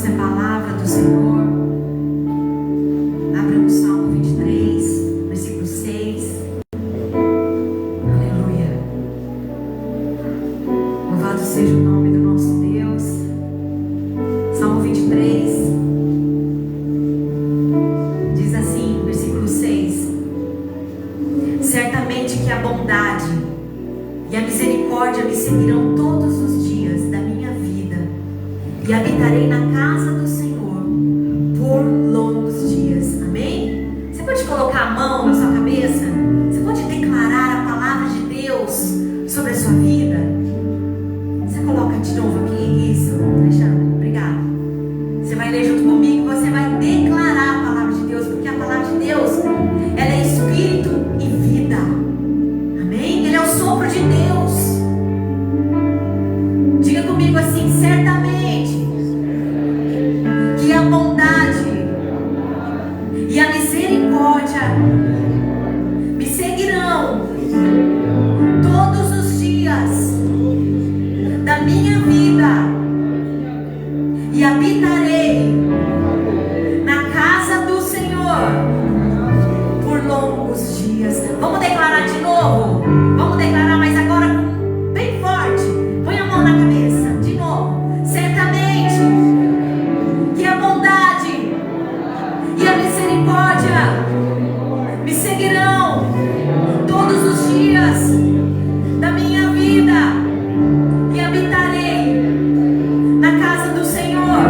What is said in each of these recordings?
trouxe a palavra do Senhor, abra no Salmo 23, versículo 6. Aleluia. Louvado seja o nome do nosso Deus. Salmo 23 diz assim, versículo 6: certamente que a bondade e a misericórdia me seguirão todos os dias da minha vida, e habitarei na casa do Senhor por longos dias. Amém? Você pode colocar a mão na sua cabeça? Você pode declarar a palavra de Deus sobre a sua vida? Você coloca de novo aqui, isso, Alexandre, obrigado. Você vai ler junto comigo, você vai declarar a palavra de Deus, porque a palavra de Deus, ela é espírito e vida. Amém? Ele é o sopro de Deus. Diga comigo assim: certamente que a bondade e a misericórdia me seguirão todos os dias da minha vida, e habitarei na casa do Senhor por longos dias. Vamos declarar de novo? Vamos declarar, mas agora bem forte. Põe a mão na cabeça, de novo. Certamente que a bondade e a misericórdia me seguirão todos os dias da minha vida, e habitarei na casa do Senhor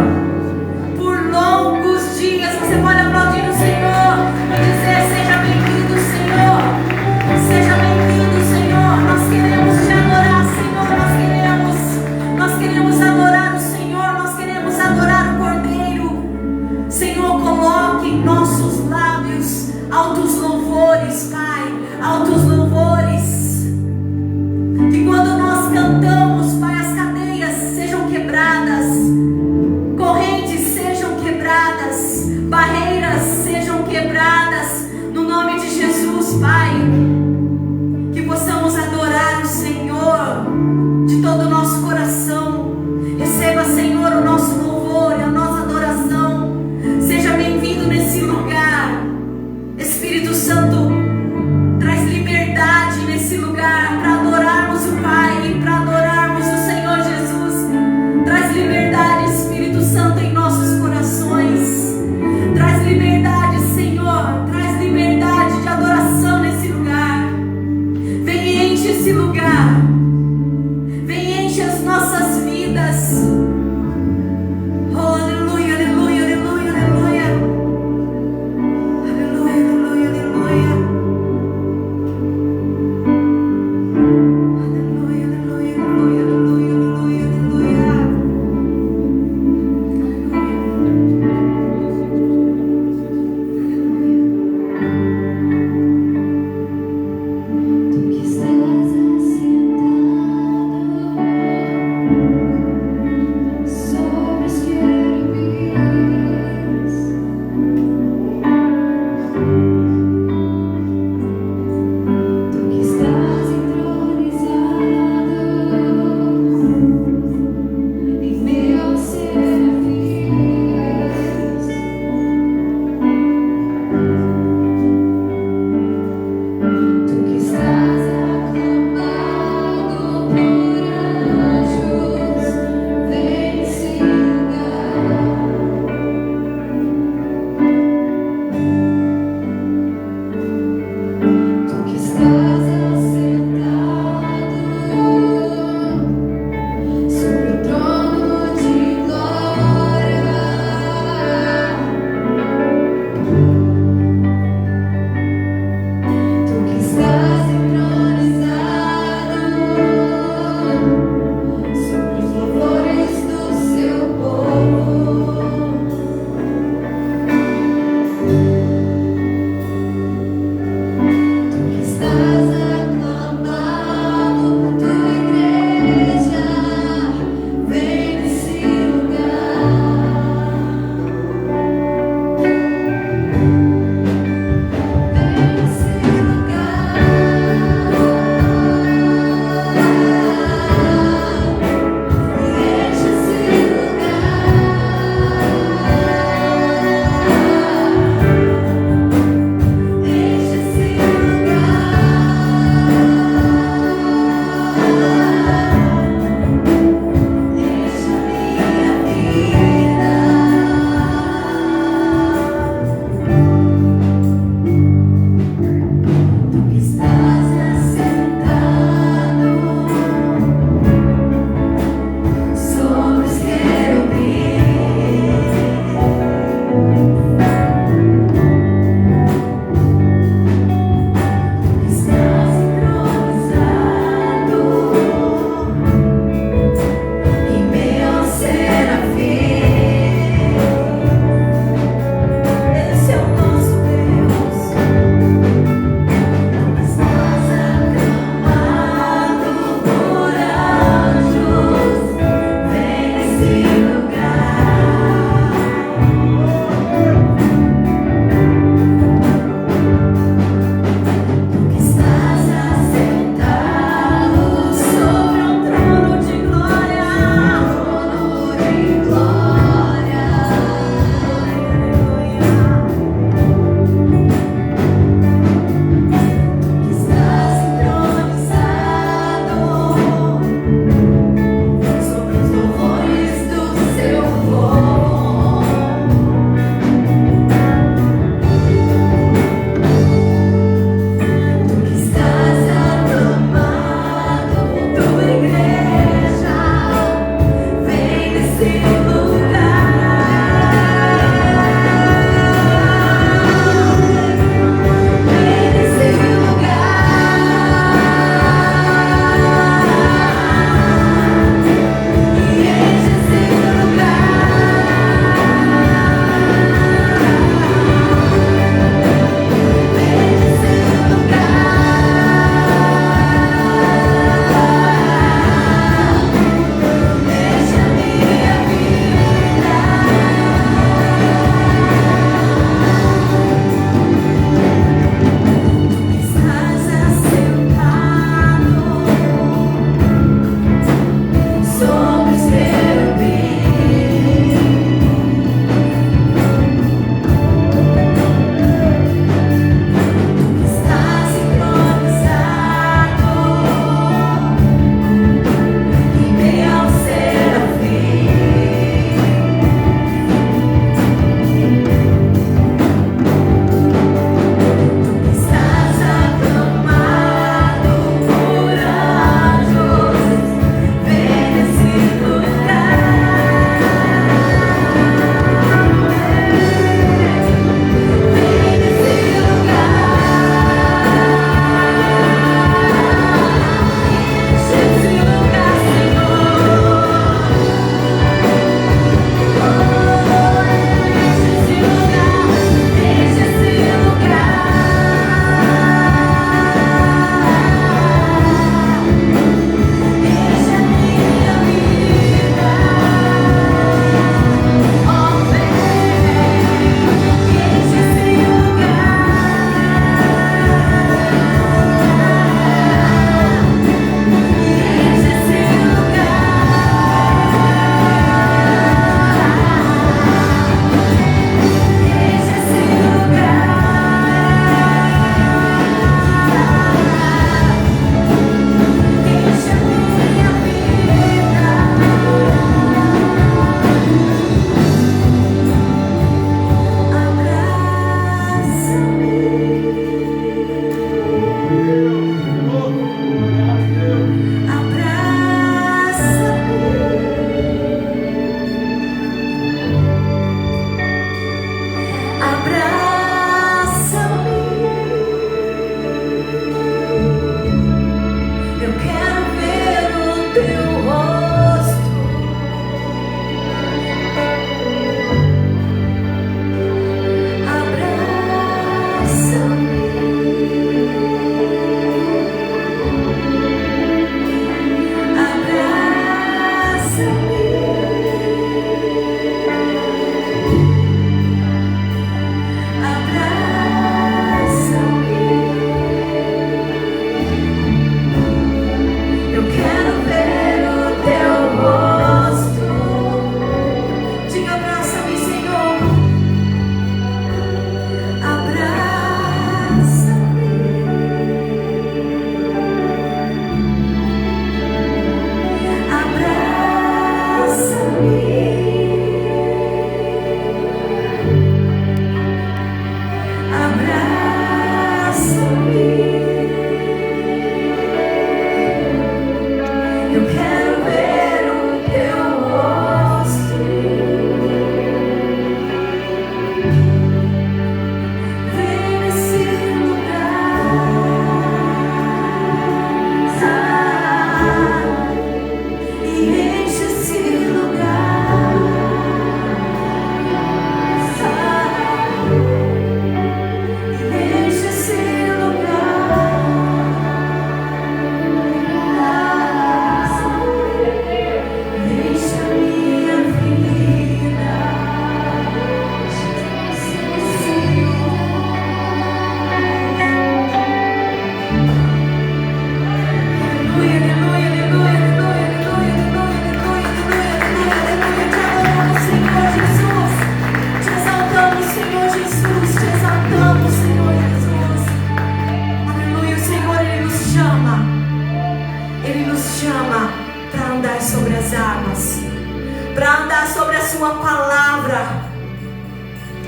por longos dias. Você pode aplaudir o Senhor e dizer: seja bem-vindo, Senhor. Seja bem-vindo, Senhor. Nós queremos te adorar, Senhor. Nós queremos adorar o Senhor. Nós queremos adorar o Cordeiro. Senhor, coloque em nossos lábios altos louvores, Pai. Altos louvores. Que quando nós cantamos, Pai, as cadeias sejam quebradas, correntes sejam quebradas, barreiras sejam quebradas, no nome de Jesus, Pai. Que possamos adorar o Senhor de todo o nosso coração. Receba, Senhor, o nosso louvor e a nossa adoração. Seja bem-vindo nesse lugar. Espírito Santo, traz liberdade nesse lugar para adorarmos o Pai e para adorarmos o Senhor Jesus. Traz liberdade, Espírito Santo, em nossos corações. Traz liberdade, Senhor. Traz liberdade de adoração nesse lugar. Vem e enche esse lugar. Vem e enche as nossas vidas. Oh, aleluia, aleluia, aleluia, aleluia. Aleluia, aleluia, aleluia. Aleluia, aleluia, aleluia, aleluia, aleluia, aleluia. Tu que estás assentado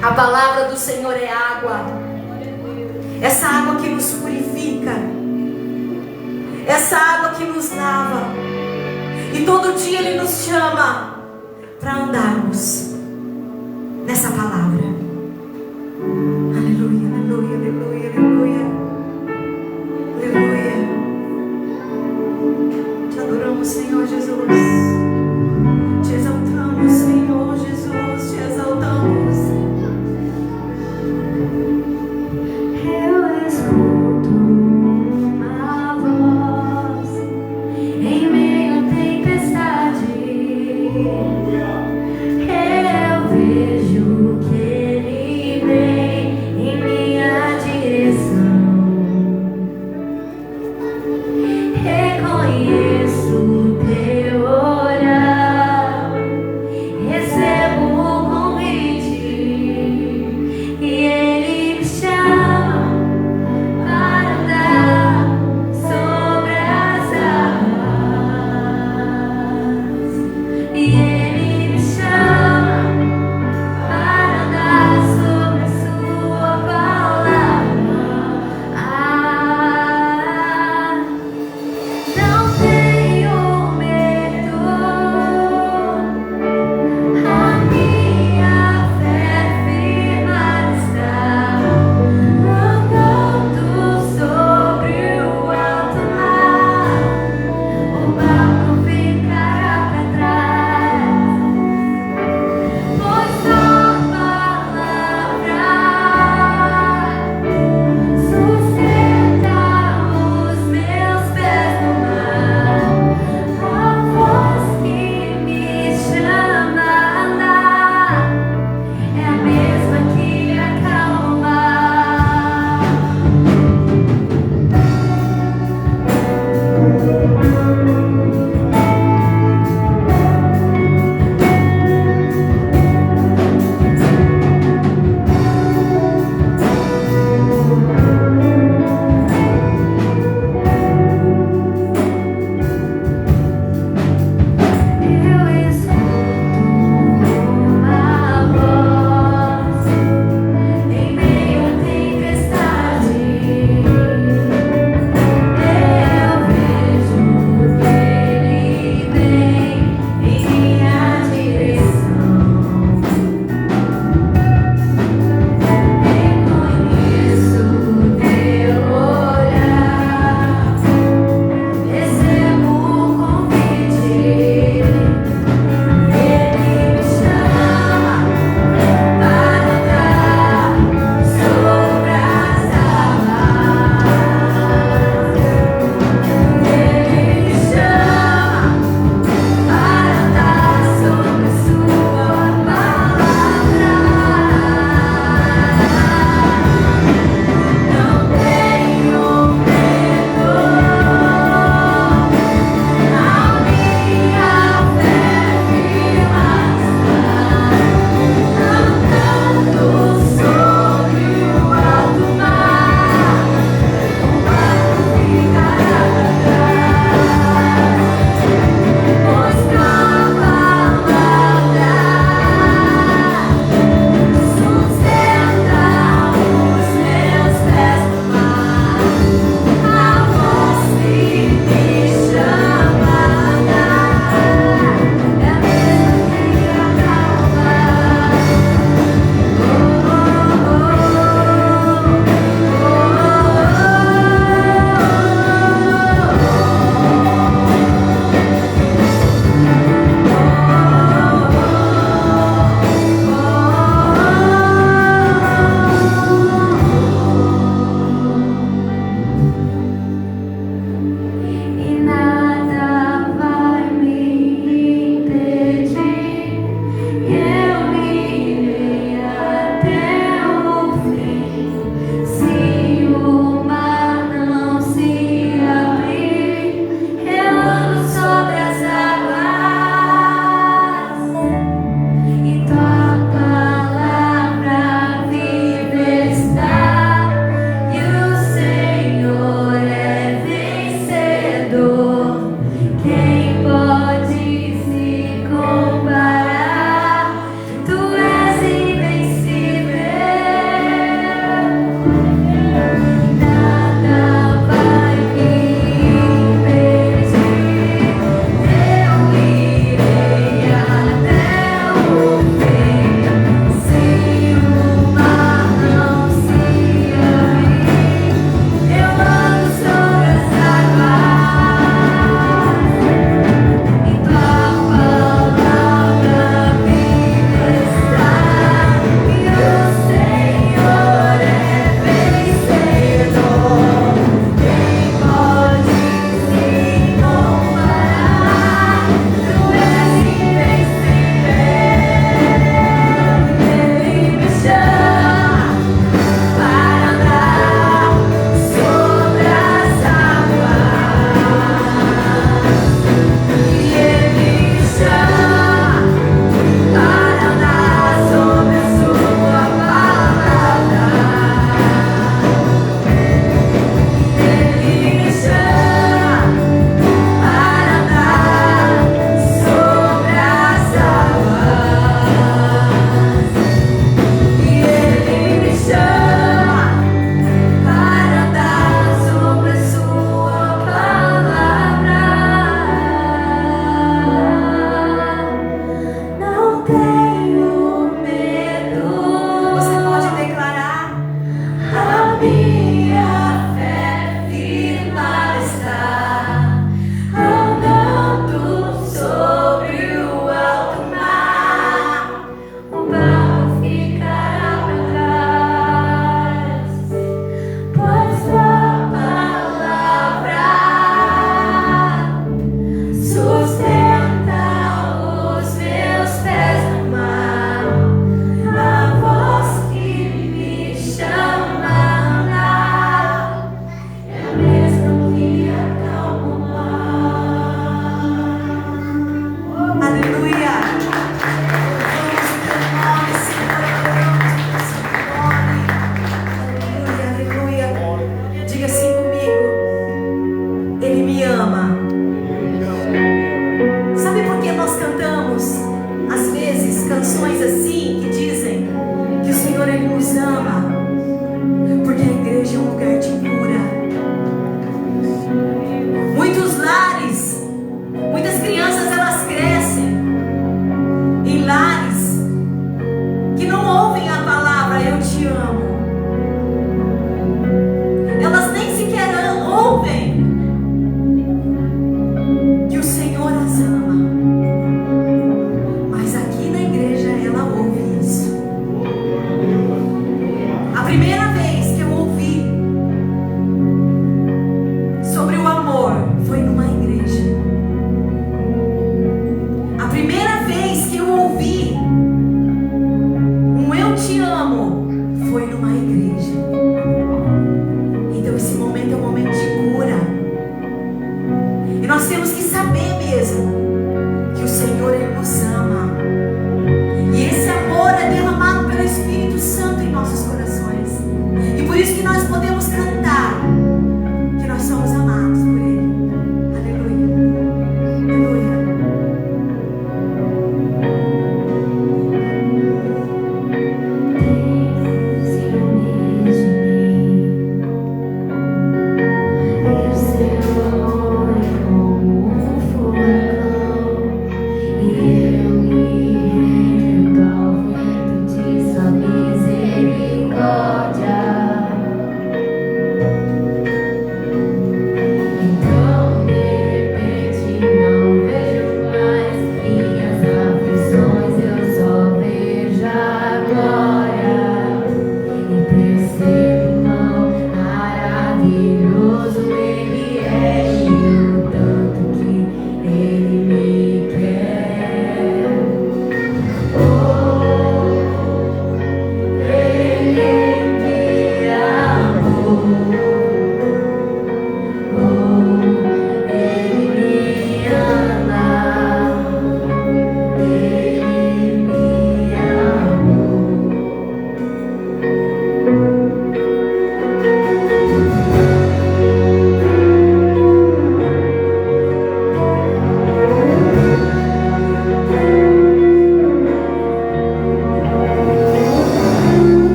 A palavra do Senhor é água. Essa água que nos purifica. Essa água que nos lava. E todo dia Ele nos chama para andarmos nessa palavra. Aleluia, aleluia, aleluia, aleluia. Aleluia. Te adoramos, Senhor Jesus. Te exaltamos, Senhor Jesus. Te exaltamos. Eu vejo que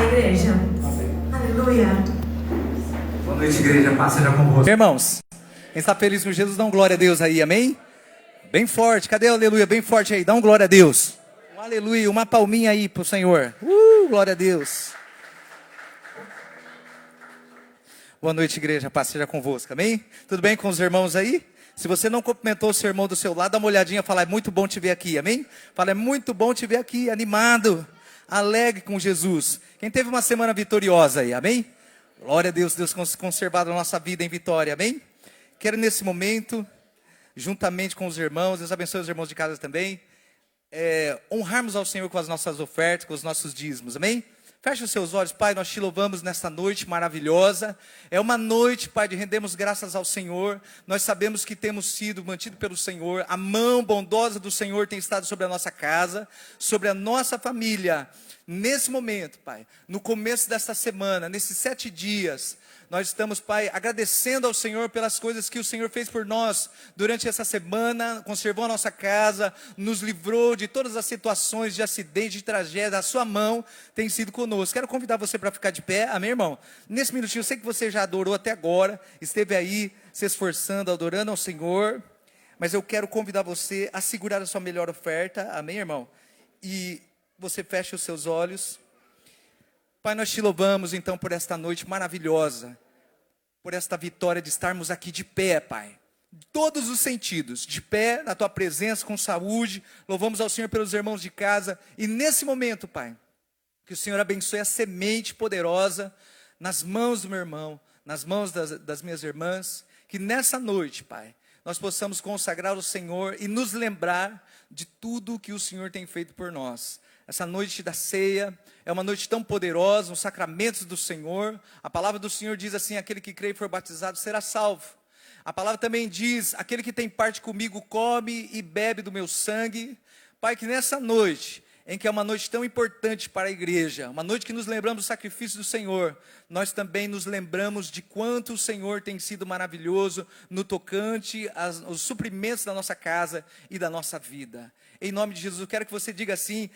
igreja. Aleluia. Boa noite, igreja. Paz seja convosco. Irmãos, quem está feliz com Jesus, dá um glória a Deus aí, amém? Bem forte, cadê o aleluia? Bem forte aí, dá um glória a Deus. Um aleluia, uma palminha aí pro Senhor. Glória a Deus. Boa noite, igreja. Paz seja convosco, amém? Tudo bem com os irmãos aí? Se você não cumprimentou o seu irmão do seu lado, dá uma olhadinha e fala, é muito bom te ver aqui, amém? Fala, é muito bom te ver aqui, animado, alegre com Jesus. Quem teve uma semana vitoriosa aí, amém? Glória a Deus, Deus conservado a nossa vida em vitória, amém? Quero nesse momento, juntamente com os irmãos, Deus abençoe os irmãos de casa também, honrarmos ao Senhor com as nossas ofertas, com os nossos dízimos, amém? Feche os seus olhos, Pai, nós te louvamos nesta noite maravilhosa. É uma noite, Pai, de rendermos graças ao Senhor. Nós sabemos que temos sido mantidos pelo Senhor. A mão bondosa do Senhor tem estado sobre a nossa casa, sobre a nossa família. Nesse momento, Pai, no começo desta semana, nesses 7 dias, nós estamos, Pai, agradecendo ao Senhor pelas coisas que o Senhor fez por nós durante essa semana, conservou a nossa casa, nos livrou de todas as situações de acidente, de tragédia, a sua mão tem sido conosco. Quero convidar você para ficar de pé, amém, irmão? Nesse minutinho, eu sei que você já adorou até agora, esteve aí se esforçando, adorando ao Senhor, mas eu quero convidar você a segurar a sua melhor oferta, amém, irmão? E você fecha os seus olhos. Pai, nós te louvamos então por esta noite maravilhosa, por esta vitória de estarmos aqui de pé, Pai. Em todos os sentidos, de pé, na tua presença, com saúde. Louvamos ao Senhor pelos irmãos de casa. E nesse momento, Pai, que o Senhor abençoe a semente poderosa nas mãos do meu irmão, nas mãos das minhas irmãs. Que nessa noite, Pai, nós possamos consagrar o Senhor e nos lembrar de tudo que o Senhor tem feito por nós. Essa noite da ceia é uma noite tão poderosa, os sacramentos do Senhor. A palavra do Senhor diz assim, aquele que crê e for batizado será salvo. A palavra também diz, aquele que tem parte comigo come e bebe do meu sangue. Pai, que nessa noite, em que é uma noite tão importante para a igreja, uma noite que nos lembramos do sacrifício do Senhor, nós também nos lembramos de quanto o Senhor tem sido maravilhoso no tocante aos suprimentos da nossa casa e da nossa vida. Em nome de Jesus, eu quero que você diga assim,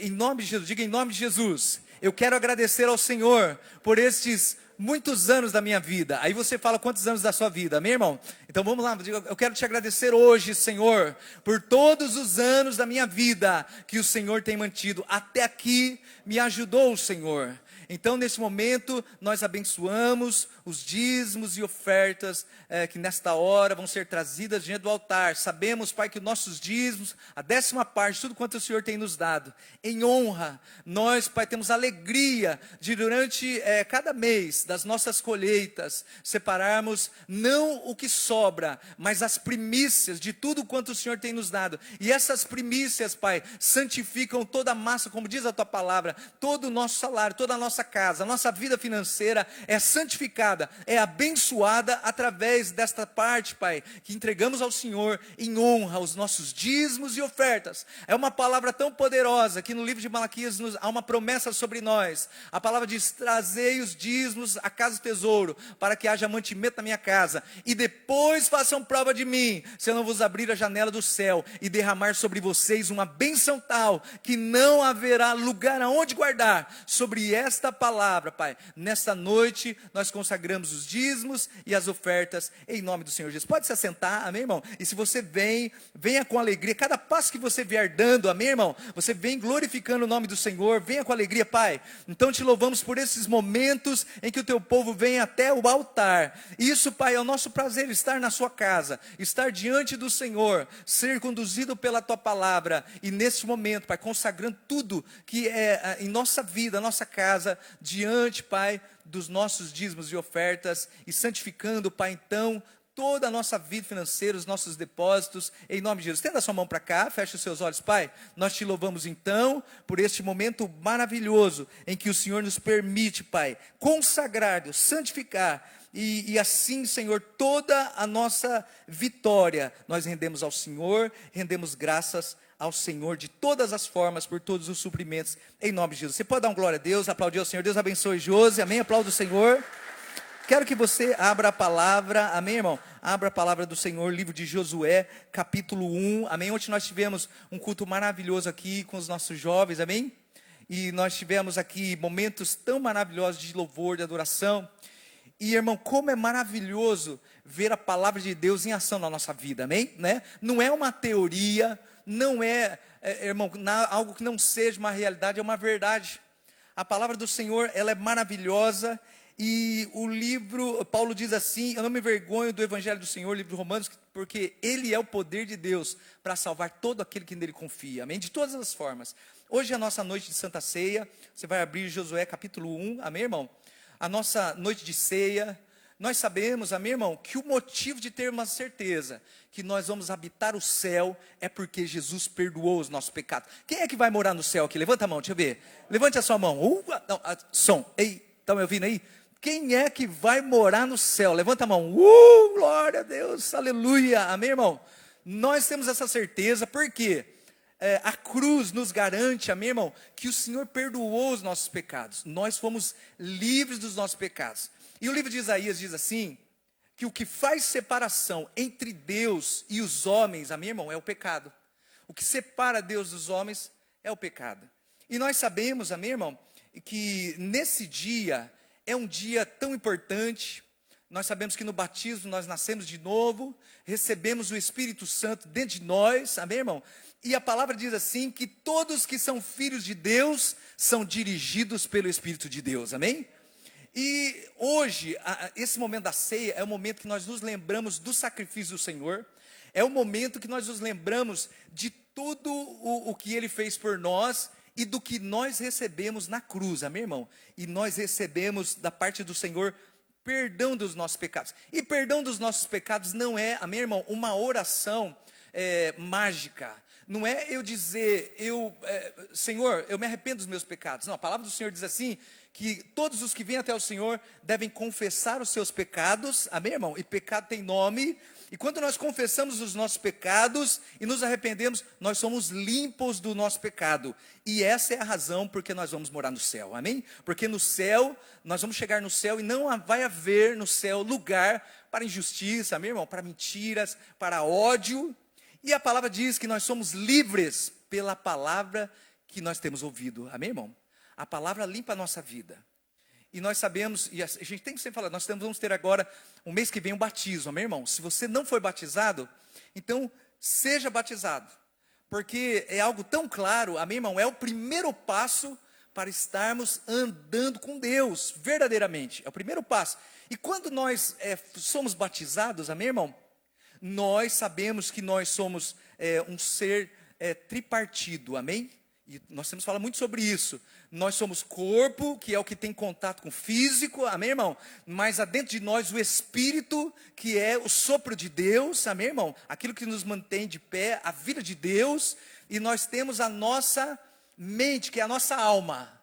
em nome de Jesus, diga em nome de Jesus, eu quero agradecer ao Senhor por estes muitos anos da minha vida. Aí você fala quantos anos da sua vida, amém, irmão? Então vamos lá, eu quero te agradecer hoje, Senhor, por todos os anos da minha vida que o Senhor tem mantido. Até aqui me ajudou o Senhor. Então nesse momento nós abençoamos os dízimos e ofertas que nesta hora vão ser trazidas diante do altar. Sabemos, Pai, que os nossos dízimos, a 10ª parte, tudo quanto o Senhor tem nos dado, em honra, nós, Pai, temos alegria de durante cada mês das nossas colheitas, separarmos não o que sobra, mas as primícias de tudo quanto o Senhor tem nos dado. E essas primícias, Pai, santificam toda a massa, como diz a Tua palavra, todo o nosso salário, toda a nossa casa, a nossa vida financeira é santificada, é abençoada através desta parte, Pai, que entregamos ao Senhor em honra aos nossos dízimos e ofertas. É uma palavra tão poderosa que no livro de Malaquias há uma promessa sobre nós. A palavra diz, trazei os dízimos à casa do tesouro, para que haja mantimento na minha casa, e depois façam prova de mim, se eu não vos abrir a janela do céu, e derramar sobre vocês uma bênção tal, que não haverá lugar aonde guardar. Sobre esta palavra, Pai, nesta noite, nós consagramos os dízimos e as ofertas, em nome do Senhor Jesus. Pode se assentar, amém, irmão? E se você venha com alegria, cada passo que você vier dando, amém, irmão? Você vem glorificando o nome do Senhor, venha com alegria, Pai. Então te louvamos por esses momentos em que o teu povo vem até o altar. Isso, Pai, é o nosso prazer, estar na sua casa, estar diante do Senhor, ser conduzido pela tua palavra, e nesse momento, Pai, consagrando tudo que é em nossa vida, nossa casa, diante, Pai, dos nossos dízimos e ofertas, e santificando, Pai, então, toda a nossa vida financeira, os nossos depósitos, em nome de Jesus. Estenda a sua mão para cá, feche os seus olhos, Pai. Nós te louvamos então, por este momento maravilhoso, em que o Senhor nos permite, Pai, consagrar, Deus, santificar, e assim, Senhor, toda a nossa vitória, nós rendemos ao Senhor, rendemos graças ao Senhor de todas as formas, por todos os suprimentos, em nome de Jesus. Você pode dar um glória a Deus, aplaudir ao Senhor. Deus abençoe Josi, amém, aplauda o Senhor. Quero que você abra a palavra, amém, irmão? Abra a palavra do Senhor, livro de Josué, capítulo 1, amém? Ontem nós tivemos um culto maravilhoso aqui com os nossos jovens, amém? E nós tivemos aqui momentos tão maravilhosos de louvor, de adoração. E, irmão, como é maravilhoso ver a palavra de Deus em ação na nossa vida, amém? Né? Não é uma teoria, não é, irmão, algo que não seja uma realidade, é uma verdade. A palavra do Senhor, ela é maravilhosa. E o livro, Paulo diz assim: eu não me envergonho do Evangelho do Senhor, livro de Romanos, porque ele é o poder de Deus para salvar todo aquele que nele confia, amém? De todas as formas. Hoje é a nossa noite de Santa Ceia. Você vai abrir Josué capítulo 1, amém, irmão? A nossa noite de ceia. Nós sabemos, amém, irmão, que o motivo de ter uma certeza que nós vamos habitar o céu é porque Jesus perdoou os nossos pecados. Quem é que vai morar no céu aqui? Levanta a mão, deixa eu ver. Levante a sua mão. Não, som. Ei, estão me ouvindo aí? Quem é que vai morar no céu? Levanta a mão. Glória a Deus, aleluia, amém, irmão? Nós temos essa certeza, porque a cruz nos garante, amém, irmão, que o Senhor perdoou os nossos pecados. Nós fomos livres dos nossos pecados. E o livro de Isaías diz assim, que o que faz separação entre Deus e os homens, amém, irmão, é o pecado. O que separa Deus dos homens é o pecado. E nós sabemos, amém, irmão, que nesse dia é um dia tão importante. Nós sabemos que no batismo nós nascemos de novo, recebemos o Espírito Santo dentro de nós, amém, irmão? E a palavra diz assim, que todos que são filhos de Deus são dirigidos pelo Espírito de Deus, amém? E hoje, esse momento da ceia é o momento que nós nos lembramos do sacrifício do Senhor, é o momento que nós nos lembramos de tudo o que Ele fez por nós, e do que nós recebemos na cruz, amém, irmão? E nós recebemos da parte do Senhor perdão dos nossos pecados. E perdão dos nossos pecados não é, amém, irmão, uma oração mágica. Não é eu dizer, Senhor, eu me arrependo dos meus pecados. Não, a palavra do Senhor diz assim, que todos os que vêm até o Senhor devem confessar os seus pecados, amém, irmão? E pecado tem nome. E quando nós confessamos os nossos pecados e nos arrependemos, nós somos limpos do nosso pecado. E essa é a razão porque nós vamos morar no céu, amém? Porque no céu, nós vamos chegar no céu e não vai haver no céu lugar para injustiça, amém, irmão? Para mentiras, para ódio. E a palavra diz que nós somos livres pela palavra que nós temos ouvido, amém, irmão? A palavra limpa a nossa vida. E nós sabemos, e a gente tem que sempre falar, nós vamos ter agora, um mês que vem, um batismo, amém, irmão? Se você não foi batizado, então seja batizado. Porque é algo tão claro, amém, irmão? É o primeiro passo para estarmos andando com Deus, verdadeiramente. É o primeiro passo. E quando nós somos batizados, amém, irmão? Nós sabemos que nós somos um ser tripartido, amém? E nós temos que falar muito sobre isso. Nós somos corpo, que é o que tem contato com o físico, amém, irmão? Mas há dentro de nós o Espírito, que é o sopro de Deus, amém, irmão? Aquilo que nos mantém de pé, a vida de Deus. E nós temos a nossa mente, que é a nossa alma.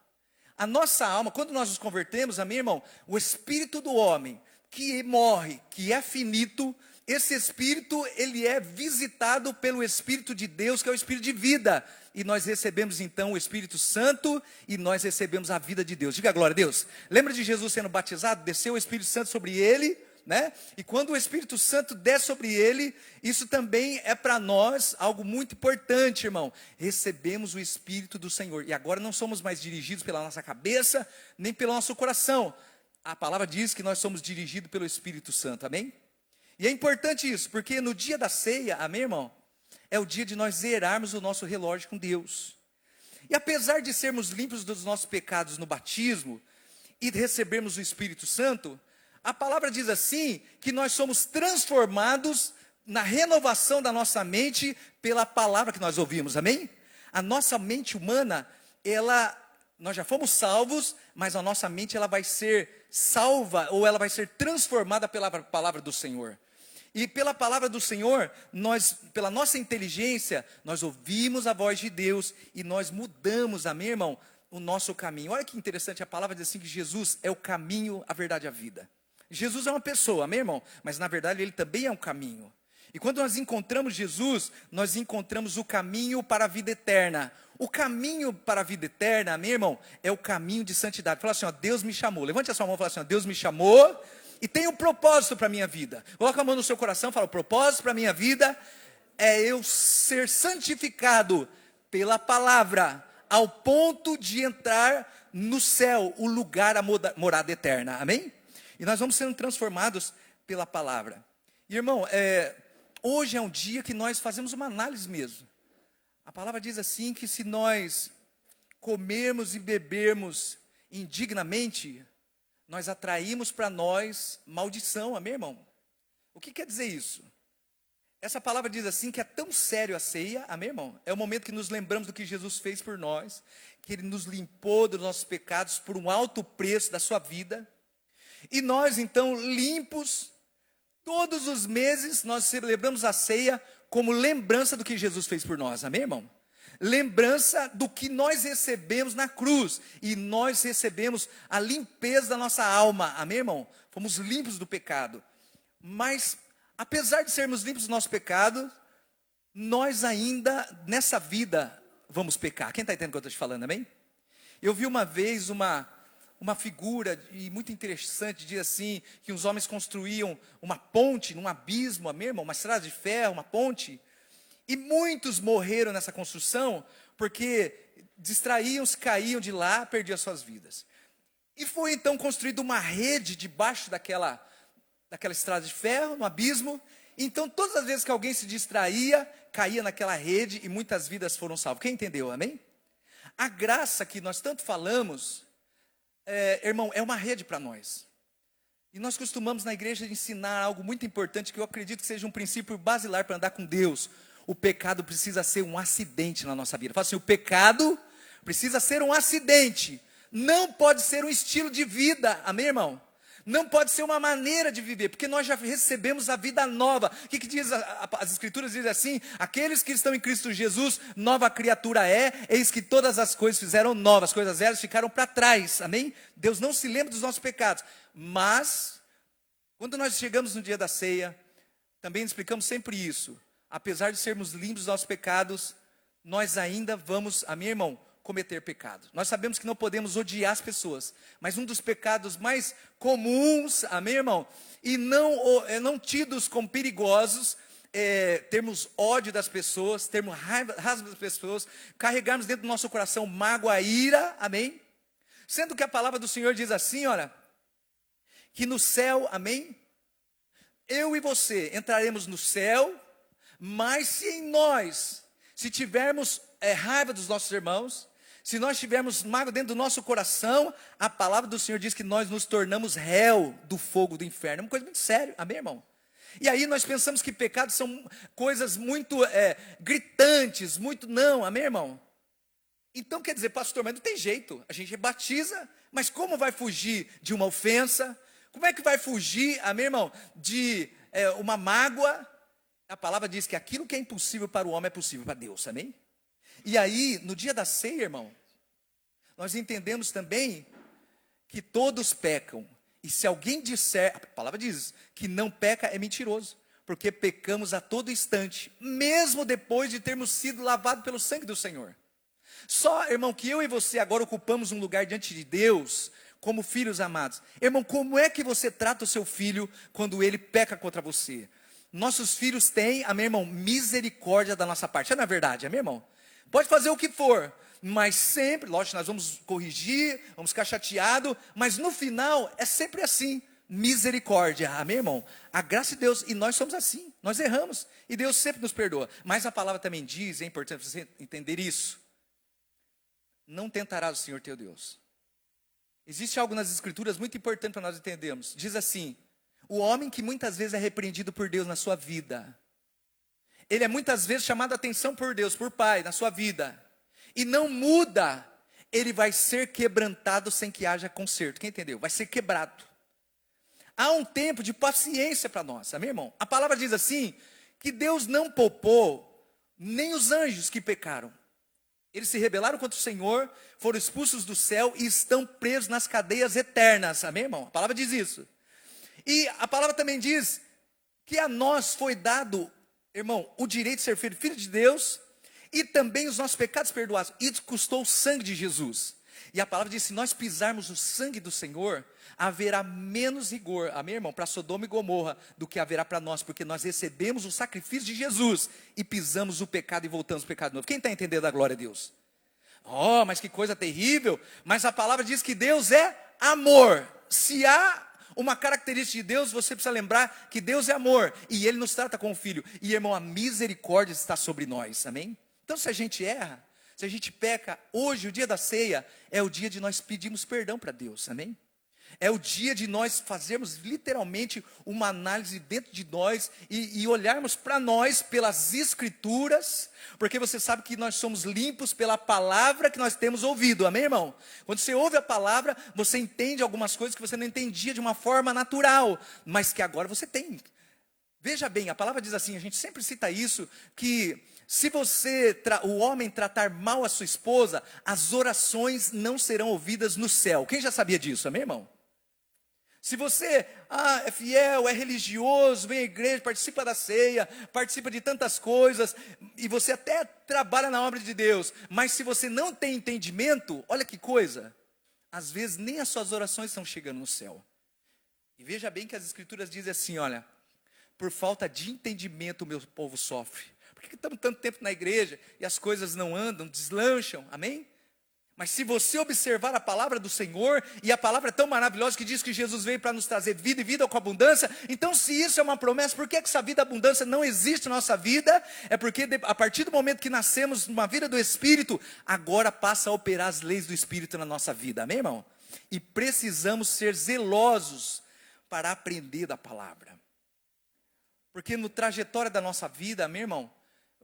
A nossa alma, quando nós nos convertemos, amém, irmão? O Espírito do homem, que morre, que é finito, esse Espírito, ele é visitado pelo Espírito de Deus, que é o Espírito de vida. E nós recebemos então o Espírito Santo e nós recebemos a vida de Deus. Diga glória a Deus. Lembra de Jesus sendo batizado? Desceu o Espírito Santo sobre ele, né? E quando o Espírito Santo desce sobre ele, isso também é para nós algo muito importante, irmão. Recebemos o Espírito do Senhor. E agora não somos mais dirigidos pela nossa cabeça, nem pelo nosso coração. A palavra diz que nós somos dirigidos pelo Espírito Santo, amém? E é importante isso, porque no dia da ceia, amém, irmão? É o dia de nós zerarmos o nosso relógio com Deus. E apesar de sermos limpos dos nossos pecados no batismo e recebermos o Espírito Santo, a palavra diz assim, que nós somos transformados na renovação da nossa mente pela palavra que nós ouvimos, amém? A nossa mente humana, nós já fomos salvos, mas a nossa mente ela vai ser salva, ou ela vai ser transformada pela palavra do Senhor. E pela palavra do Senhor, pela nossa inteligência, nós ouvimos a voz de Deus e nós mudamos, amém, irmão, o nosso caminho. Olha que interessante, a palavra diz assim que Jesus é o caminho, a verdade e a vida. Jesus é uma pessoa, amém, irmão? Mas na verdade ele também é um caminho. E quando nós encontramos Jesus, nós encontramos o caminho para a vida eterna. O caminho para a vida eterna, amém, irmão? É o caminho de santidade. Fala assim, ó, Deus me chamou. Levante a sua mão e fala assim, ó, Deus me chamou e tem um propósito para a minha vida. Coloca a mão no seu coração e fala, o propósito para a minha vida é eu ser santificado pela palavra, ao ponto de entrar no céu, o lugar, a morada eterna, amém? E nós vamos sendo transformados pela palavra. E, irmão, hoje é um dia que nós fazemos uma análise mesmo. A palavra diz assim que se nós comermos e bebermos indignamente, nós atraímos para nós maldição, amém, irmão? O que quer dizer isso? Essa palavra diz assim que é tão sério a ceia, amém, irmão? É o momento que nos lembramos do que Jesus fez por nós, que Ele nos limpou dos nossos pecados por um alto preço da sua vida. E nós, então, limpos, todos os meses, nós celebramos a ceia como lembrança do que Jesus fez por nós, amém, irmão? Lembrança do que nós recebemos na cruz, e nós recebemos a limpeza da nossa alma, amém, irmão? Fomos limpos do pecado, mas apesar de sermos limpos do nosso pecado, nós ainda, nessa vida, vamos pecar. Quem está entendendo o que eu estou te falando, amém? Eu vi uma vez uma figura muito interessante, diz assim, que os homens construíam uma ponte num abismo, amém, irmão? Uma estrada de ferro, uma ponte, e muitos morreram nessa construção, porque distraíam-se, caíam de lá, perdiam as suas vidas. E foi então construída uma rede debaixo daquela estrada de ferro, no abismo. Então todas as vezes que alguém se distraía, caía naquela rede e muitas vidas foram salvas. Quem entendeu, amém? A graça que nós tanto falamos, irmão, é uma rede para nós. E nós costumamos na igreja ensinar algo muito importante, que eu acredito que seja um princípio basilar para andar com Deus. O pecado precisa ser um acidente na nossa vida. Fala assim, o pecado precisa ser um acidente, não pode ser um estilo de vida, amém, irmão? Não pode ser uma maneira de viver, porque nós já recebemos a vida nova. O que diz as escrituras? Dizem assim, aqueles que estão em Cristo Jesus, nova criatura eis que todas as coisas fizeram novas, coisas velhas ficaram para trás, amém? Deus não se lembra dos nossos pecados, mas, quando nós chegamos no dia da ceia, também explicamos sempre isso, apesar de sermos limpos dos nossos pecados, nós ainda vamos, amém, irmão? Cometer pecado. Nós sabemos que não podemos odiar as pessoas, mas um dos pecados mais comuns, amém, irmão? E não tidos como perigosos, termos ódio das pessoas, termos raiva das pessoas, carregarmos dentro do nosso coração mágoa, ira, amém? Sendo que a palavra do Senhor diz assim, olha, que no céu, amém? Eu e você entraremos no céu, mas se em nós, se tivermos raiva dos nossos irmãos, se nós tivermos mágoa dentro do nosso coração, a palavra do Senhor diz que nós nos tornamos réu do fogo do inferno. É uma coisa muito séria, amém, irmão? E aí nós pensamos que pecados são coisas muito gritantes, muito não, amém, irmão? Então quer dizer, pastor, mas não tem jeito, a gente batiza, mas como vai fugir de uma ofensa? Como é que vai fugir, amém, irmão, de uma mágoa? A palavra diz que aquilo que é impossível para o homem é possível para Deus, amém? E aí, no dia da ceia, irmão, nós entendemos também que todos pecam. E se alguém disser, a palavra diz, que não peca é mentiroso. Porque pecamos a todo instante, mesmo depois de termos sido lavados pelo sangue do Senhor. Só, irmão, que eu e você agora ocupamos um lugar diante de Deus, como filhos amados. Irmão, como é que você trata o seu filho quando ele peca contra você? Nossos filhos têm, amém, irmão, misericórdia da nossa parte. Não é verdade, amém, irmão? Pode fazer o que for, mas sempre, lógico, nós vamos corrigir, vamos ficar chateados, mas no final é sempre assim, misericórdia, amém, irmão? A graça de Deus, e nós somos assim, nós erramos, e Deus sempre nos perdoa. Mas a palavra também diz, é importante você entender isso, não tentarás o Senhor teu Deus. Existe algo nas escrituras muito importante para nós entendermos, diz assim, o homem que muitas vezes é repreendido por Deus na sua vida, ele é muitas vezes chamado a atenção por Deus, por Pai, na sua vida, e não muda, ele vai ser quebrantado sem que haja conserto. Quem entendeu? Vai ser quebrado. Há um tempo de paciência para nós, amém, irmão? A palavra diz assim, que Deus não poupou nem os anjos que pecaram. Eles se rebelaram contra o Senhor, foram expulsos do céu e estão presos nas cadeias eternas, amém, irmão? A palavra diz isso. E a palavra também diz que a nós foi dado, irmão, o direito de ser filho de Deus, e também os nossos pecados perdoados. Isso custou o sangue de Jesus. E a palavra diz, se nós pisarmos o sangue do Senhor, haverá menos rigor, amém, irmão, para Sodoma e Gomorra, do que haverá para nós, porque nós recebemos o sacrifício de Jesus, e pisamos o pecado e voltamos ao pecado novo. Quem está entendendo a glória a Deus? Oh, mas que coisa terrível. Mas a palavra diz que Deus é amor. Se há uma característica de Deus, você precisa lembrar que Deus é amor. E Ele nos trata como filho. E irmão, a misericórdia está sobre nós, amém? Então se a gente erra, se a gente peca, hoje, o dia da ceia, é o dia de nós pedirmos perdão para Deus, amém? É o dia de nós fazermos literalmente uma análise dentro de nós e olharmos para nós pelas escrituras, porque você sabe que nós somos limpos pela palavra que nós temos ouvido, amém, irmão? Quando você ouve a palavra, você entende algumas coisas que você não entendia de uma forma natural, mas que agora você tem. Veja bem, a palavra diz assim, a gente sempre cita isso, que se o homem tratar mal a sua esposa, as orações não serão ouvidas no céu. Quem já sabia disso, amém, irmão? Se você é fiel, é religioso, vem à igreja, participa da ceia, participa de tantas coisas, e você até trabalha na obra de Deus, mas se você não tem entendimento, olha que coisa, às vezes nem as suas orações estão chegando no céu. E veja bem que as escrituras dizem assim, olha, por falta de entendimento o meu povo sofre. Por que estamos tanto tempo na igreja e as coisas não andam, deslancham, amém? Mas se você observar a palavra do Senhor, e a palavra é tão maravilhosa que diz que Jesus veio para nos trazer vida e vida com abundância, então se isso é uma promessa, por que essa vida abundância não existe na nossa vida? É porque a partir do momento que nascemos numa vida do Espírito, agora passa a operar as leis do Espírito na nossa vida, amém, irmão? E precisamos ser zelosos para aprender da palavra. Porque no trajetória da nossa vida, meu irmão,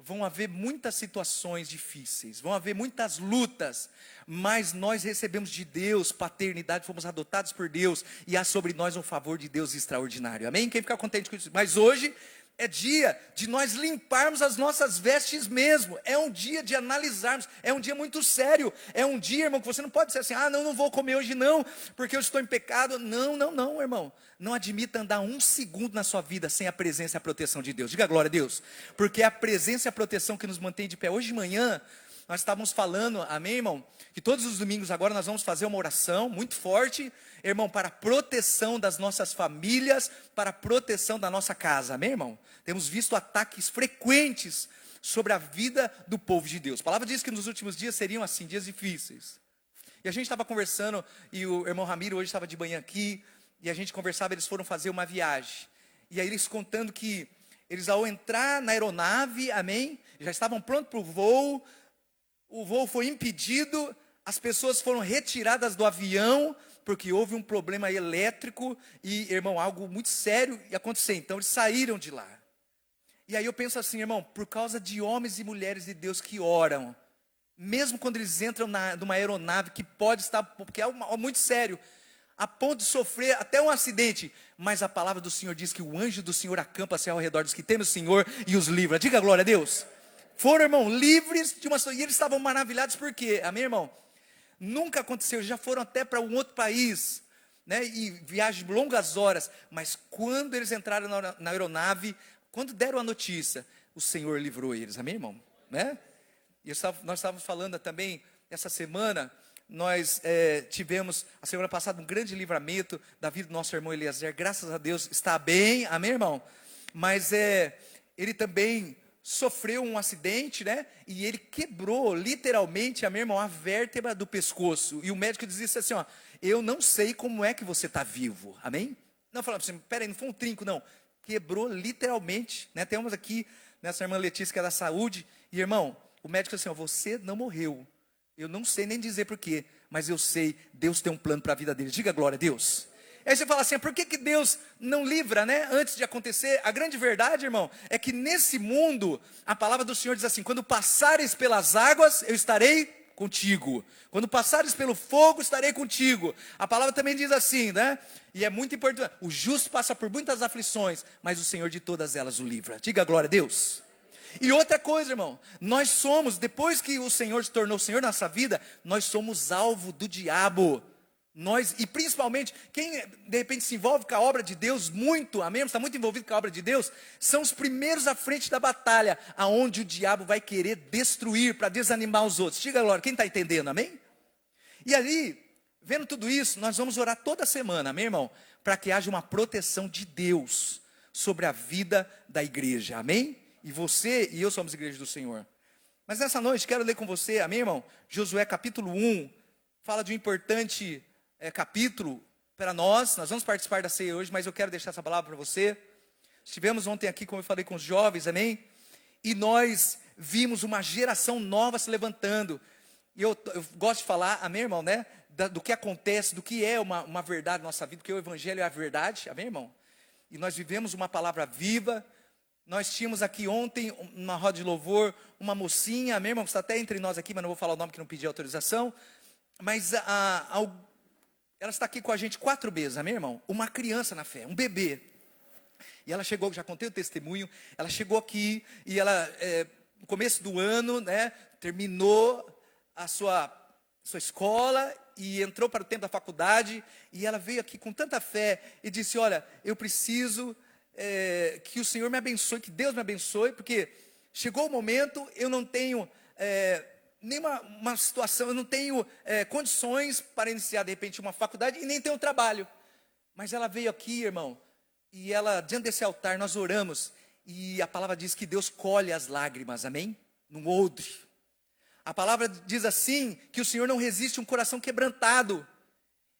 vão haver muitas situações difíceis, vão haver muitas lutas, mas nós recebemos de Deus paternidade, fomos adotados por Deus, e há sobre nós um favor de Deus extraordinário, amém? Quem fica contente com isso? Mas hoje é dia de nós limparmos as nossas vestes mesmo, é um dia de analisarmos, é um dia muito sério, é um dia, irmão, que você não pode dizer assim, não vou comer hoje não, porque eu estou em pecado. Não, irmão, não admita andar um segundo na sua vida sem a presença e a proteção de Deus, diga glória a Deus, porque é a presença e a proteção que nos mantém de pé. Hoje de manhã, nós estávamos falando, amém, irmão, que todos os domingos agora nós vamos fazer uma oração muito forte, irmão, para a proteção das nossas famílias, para a proteção da nossa casa, amém, irmão? Temos visto ataques frequentes sobre a vida do povo de Deus. A palavra diz que nos últimos dias seriam assim, dias difíceis. E a gente estava conversando, e o irmão Ramiro hoje estava de manhã aqui, e a gente conversava, eles foram fazer uma viagem. E aí eles contando que eles ao entrar na aeronave, amém, já estavam prontos para o voo foi impedido, as pessoas foram retiradas do avião, porque houve um problema elétrico, e irmão, algo muito sério ia acontecer, então eles saíram de lá. E aí eu penso assim, irmão, por causa de homens e mulheres de Deus que oram, mesmo quando eles entram numa aeronave que pode estar, porque é algo muito sério, a ponto de sofrer até um acidente, mas a palavra do Senhor diz que o anjo do Senhor acampa-se ao redor dos que temem o Senhor e os livra. Diga glória a Deus. Foram, irmão, livres de uma... E eles estavam maravilhados por quê? Amém, irmão? Nunca aconteceu, já foram até para um outro país, né? E viagem de longas horas, mas quando eles entraram na aeronave, quando deram a notícia, o Senhor livrou eles, amém, irmão? Né? E nós estávamos falando também, essa semana, nós tivemos, a semana passada, um grande livramento da vida do nosso irmão Eliezer, graças a Deus, está bem, amém, irmão? Mas ele também sofreu um acidente, né? E ele quebrou, literalmente, amém, irmão, a vértebra do pescoço. E o médico disse assim, eu não sei como é que você está vivo, amém? Não, falava assim, peraí, não foi um trinco, não. Quebrou literalmente, né? Temos aqui, nessa irmã Letícia, que é da saúde. E, irmão, o médico disse assim, você não morreu. Eu não sei nem dizer porquê, mas eu sei, Deus tem um plano para a vida dele. Diga glória a Deus. Aí você fala assim, por que Deus não livra, né, antes de acontecer? A grande verdade, irmão, é que nesse mundo, a palavra do Senhor diz assim, quando passares pelas águas, eu estarei contigo. Quando passares pelo fogo, estarei contigo. A palavra também diz assim, né, e é muito importante, o justo passa por muitas aflições, mas o Senhor de todas elas o livra. Diga glória a Deus. E outra coisa, irmão, nós somos, depois que o Senhor se tornou Senhor na nossa vida, nós somos alvo do diabo. Nós, e principalmente, quem de repente se envolve com a obra de Deus muito, amém? Está muito envolvido com a obra de Deus, são os primeiros à frente da batalha, aonde o diabo vai querer destruir, para desanimar os outros. Diga agora, quem está entendendo, amém? E ali, vendo tudo isso, nós vamos orar toda semana, amém, irmão? Para que haja uma proteção de Deus sobre a vida da igreja, amém? E você e eu somos igreja do Senhor. Mas nessa noite quero ler com você, amém, irmão? Josué capítulo 1, fala de um importante capítulo para nós. Nós vamos participar da ceia hoje, mas eu quero deixar essa palavra para você. Estivemos ontem aqui, como eu falei, com os jovens, amém? E nós vimos uma geração nova se levantando. E eu gosto de falar, amém, irmão, né? Do que acontece, do que é uma verdade na nossa vida, porque o evangelho é a verdade, amém, irmão? E nós vivemos uma palavra viva. Nós tínhamos aqui ontem, numa roda de louvor, uma mocinha, amém, irmão, que está até entre nós aqui, mas não vou falar o nome que não pedi autorização. Mas ela está aqui com a gente 4 meses, amém, irmão? Uma criança na fé, um bebê. E ela chegou, já contei o testemunho, ela chegou aqui e ela, no começo do ano, né, terminou a sua escola e entrou para o tempo da faculdade. E ela veio aqui com tanta fé e disse, olha, eu preciso que o Senhor me abençoe, que Deus me abençoe, porque chegou o momento, eu não tenho nenhuma situação, eu não tenho condições para iniciar de repente uma faculdade e nem tenho trabalho. Mas ela veio aqui, irmão, e ela, diante desse altar, nós oramos, e a palavra diz que Deus colhe as lágrimas, amém? Num odre. A palavra diz assim, que o Senhor não resiste a um coração quebrantado.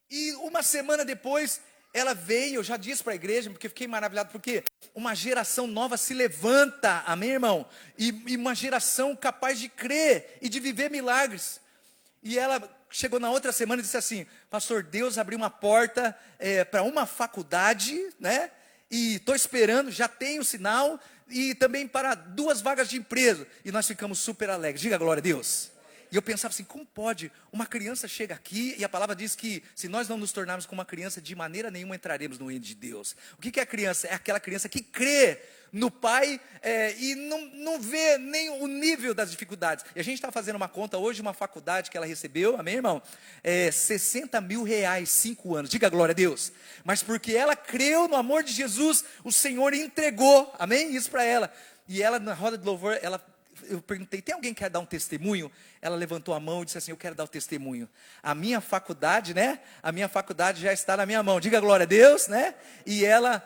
E uma semana depois, ela veio, eu já disse para a igreja, porque fiquei maravilhado, porque uma geração nova se levanta, amém, irmão? E uma geração capaz de crer e de viver milagres. E ela chegou na outra semana e disse assim, pastor, Deus abriu uma porta para uma faculdade, né? E estou esperando, já tenho sinal, e também para 2 vagas de emprego. E nós ficamos super alegres, diga glória a Deus. E eu pensava assim, como pode? Uma criança chega aqui e a palavra diz que se nós não nos tornarmos como uma criança, de maneira nenhuma entraremos no reino de Deus. O que é a criança? É aquela criança que crê no Pai e não vê nem o nível das dificuldades. E a gente está fazendo uma conta hoje, uma faculdade que ela recebeu, amém, irmão? 60 mil reais, 5 anos, diga glória a Deus. Mas porque ela creu no amor de Jesus, o Senhor entregou, amém? Isso para ela. E ela, na roda de louvor, eu perguntei, tem alguém que quer dar um testemunho? Ela levantou a mão e disse assim, eu quero dar o testemunho. A minha faculdade, né? A minha faculdade já está na minha mão. Diga glória a Deus, né? E ela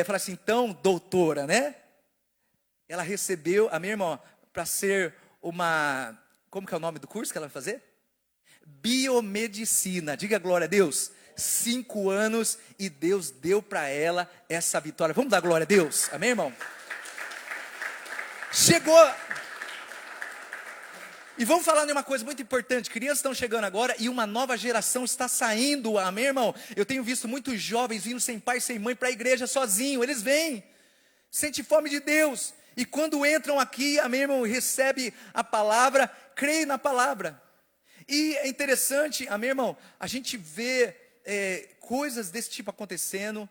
fala assim, então, doutora, né? Ela recebeu, a minha irmã, para ser uma, como que é o nome do curso que ela vai fazer? Biomedicina. Diga glória a Deus. 5 anos e Deus deu para ela essa vitória. Vamos dar glória a Deus? Amém, irmão? Chegou. E vamos falar de uma coisa muito importante, crianças estão chegando agora e uma nova geração está saindo, amém, irmão? Eu tenho visto muitos jovens vindo sem pai, sem mãe para a igreja sozinho, eles vêm, sentem fome de Deus, e quando entram aqui, amém, irmão, recebe a palavra, creem na palavra. E é interessante, amém, irmão, a gente vê coisas desse tipo acontecendo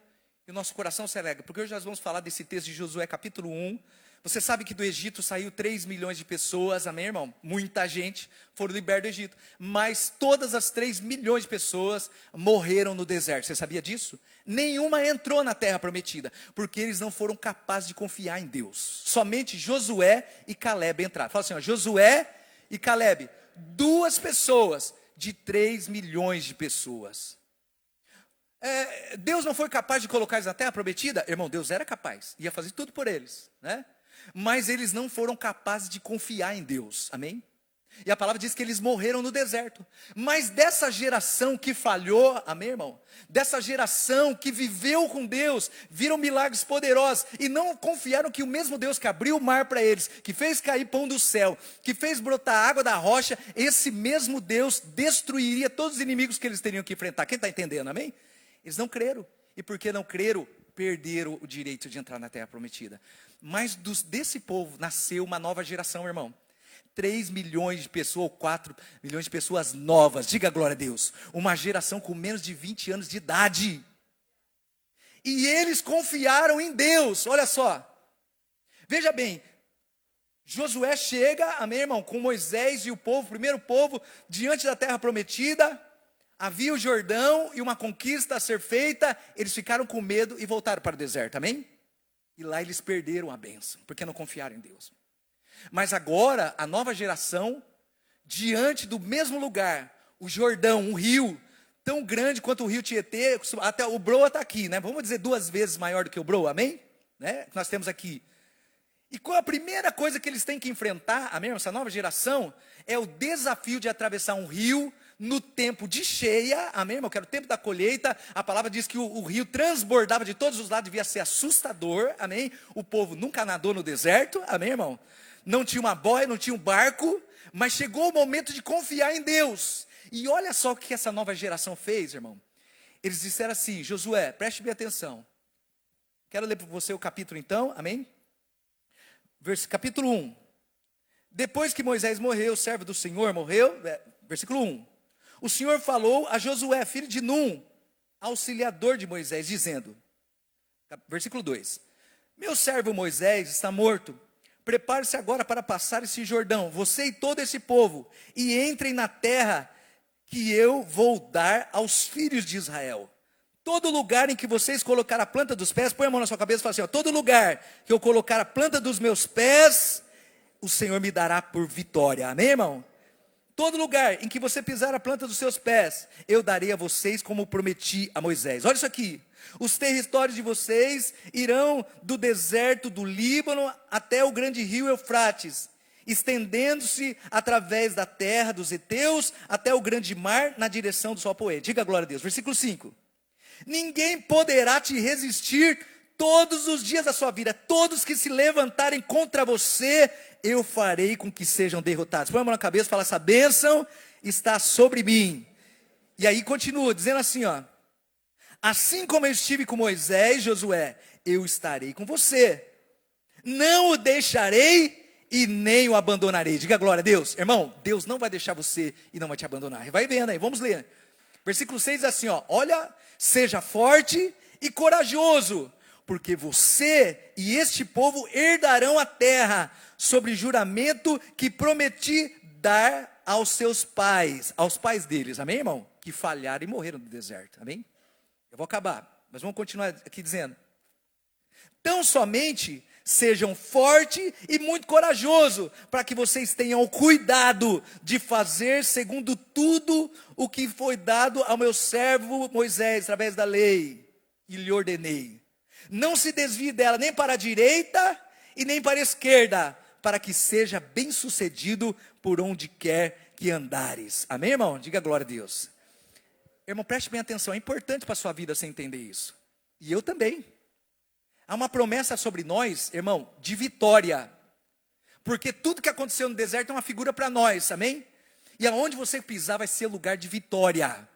e o nosso coração se alegra, porque hoje nós vamos falar desse texto de Josué capítulo 1, Você sabe que do Egito saiu 3 milhões de pessoas, amém, irmão? Muita gente foram libertos do Egito. Mas todas as 3 milhões de pessoas morreram no deserto. Você sabia disso? Nenhuma entrou na terra prometida, porque eles não foram capazes de confiar em Deus. Somente Josué e Caleb entraram. Fala assim, ó, Josué e Caleb, 2 pessoas de 3 milhões de pessoas. Deus não foi capaz de colocar eles na terra prometida? Irmão, Deus era capaz, ia fazer tudo por eles, né? Mas eles não foram capazes de confiar em Deus, amém? E a palavra diz que eles morreram no deserto. Mas dessa geração que falhou, amém, irmão? Dessa geração que viveu com Deus, viram milagres poderosos e não confiaram que o mesmo Deus que abriu o mar para eles, que fez cair pão do céu, que fez brotar água da rocha, esse mesmo Deus destruiria todos os inimigos que eles teriam que enfrentar. Quem está entendendo, amém? Eles não creram. E porque não creram, perderam o direito de entrar na terra prometida. Mas desse povo nasceu uma nova geração, irmão. 3 milhões de pessoas, ou 4 milhões de pessoas novas, diga glória a Deus. Uma geração com menos de 20 anos de idade. E eles confiaram em Deus, olha só. Veja bem, Josué chega, amém, irmão, com Moisés e o povo, o primeiro povo, diante da terra prometida. Havia o Jordão e uma conquista a ser feita, eles ficaram com medo e voltaram para o deserto, amém? E lá eles perderam a bênção, porque não confiaram em Deus. Mas agora, a nova geração, diante do mesmo lugar, o Jordão, um rio, tão grande quanto o rio Tietê, até o Broa está aqui, né? Vamos dizer 2 vezes maior do que o Broa, amém? Né? Nós temos aqui. E qual a primeira coisa que eles têm que enfrentar, amém, essa nova geração, é o desafio de atravessar um rio no tempo de cheia, amém, irmão, que era o tempo da colheita. A palavra diz que o rio transbordava de todos os lados, devia ser assustador, amém. O povo nunca nadou no deserto, amém, irmão. Não tinha uma boia, não tinha um barco, mas chegou o momento de confiar em Deus. E olha só o que essa nova geração fez, irmão. Eles disseram assim: Josué, preste bem atenção. Quero ler para você o capítulo então, amém? Capítulo 1. Depois que Moisés morreu, o servo do Senhor morreu, versículo 1. O Senhor falou a Josué, filho de Num, auxiliador de Moisés, dizendo, versículo 2. Meu servo Moisés está morto. Prepare-se agora para passar esse Jordão, você e todo esse povo, e entrem na terra que eu vou dar aos filhos de Israel. Todo lugar em que vocês colocar a planta dos pés, põe a mão na sua cabeça e fala assim, ó, todo lugar que eu colocar a planta dos meus pés, o Senhor me dará por vitória. Amém, irmão? Todo lugar em que você pisar a planta dos seus pés, eu darei a vocês como prometi a Moisés. Olha isso aqui. Os territórios de vocês irão do deserto do Líbano até o grande rio Eufrates, estendendo-se através da terra dos heteus até o grande mar na direção do sol poente. Diga glória a Deus. Versículo 5. Ninguém poderá te resistir todos os dias da sua vida. Todos que se levantarem contra você, eu farei com que sejam derrotados. Põe a mão na cabeça e fala, essa bênção está sobre mim. E aí continua dizendo assim, ó. Assim como eu estive com Moisés, Josué, eu estarei com você. Não o deixarei e nem o abandonarei. Diga glória a Deus. Irmão, Deus não vai deixar você e não vai te abandonar. Vai vendo aí, vamos ler. Versículo 6 diz assim, ó. Olha, seja forte e corajoso, porque você e este povo herdarão a terra, sobre juramento que prometi dar aos seus pais, aos pais deles, amém, irmão? Que falharam e morreram no deserto, amém? Eu vou acabar, mas vamos continuar aqui dizendo. Tão somente sejam forte e muito corajoso, para que vocês tenham o cuidado de fazer segundo tudo o que foi dado ao meu servo Moisés, através da lei, e lhe ordenei. Não se desvie dela nem para a direita e nem para a esquerda, para que seja bem sucedido por onde quer que andares. Amém, irmão? Diga glória a Deus. Irmão, preste bem atenção, é importante para a sua vida você entender isso. E eu também. Há uma promessa sobre nós, irmão, de vitória. Porque tudo que aconteceu no deserto é uma figura para nós, amém? E aonde você pisar vai ser lugar de vitória.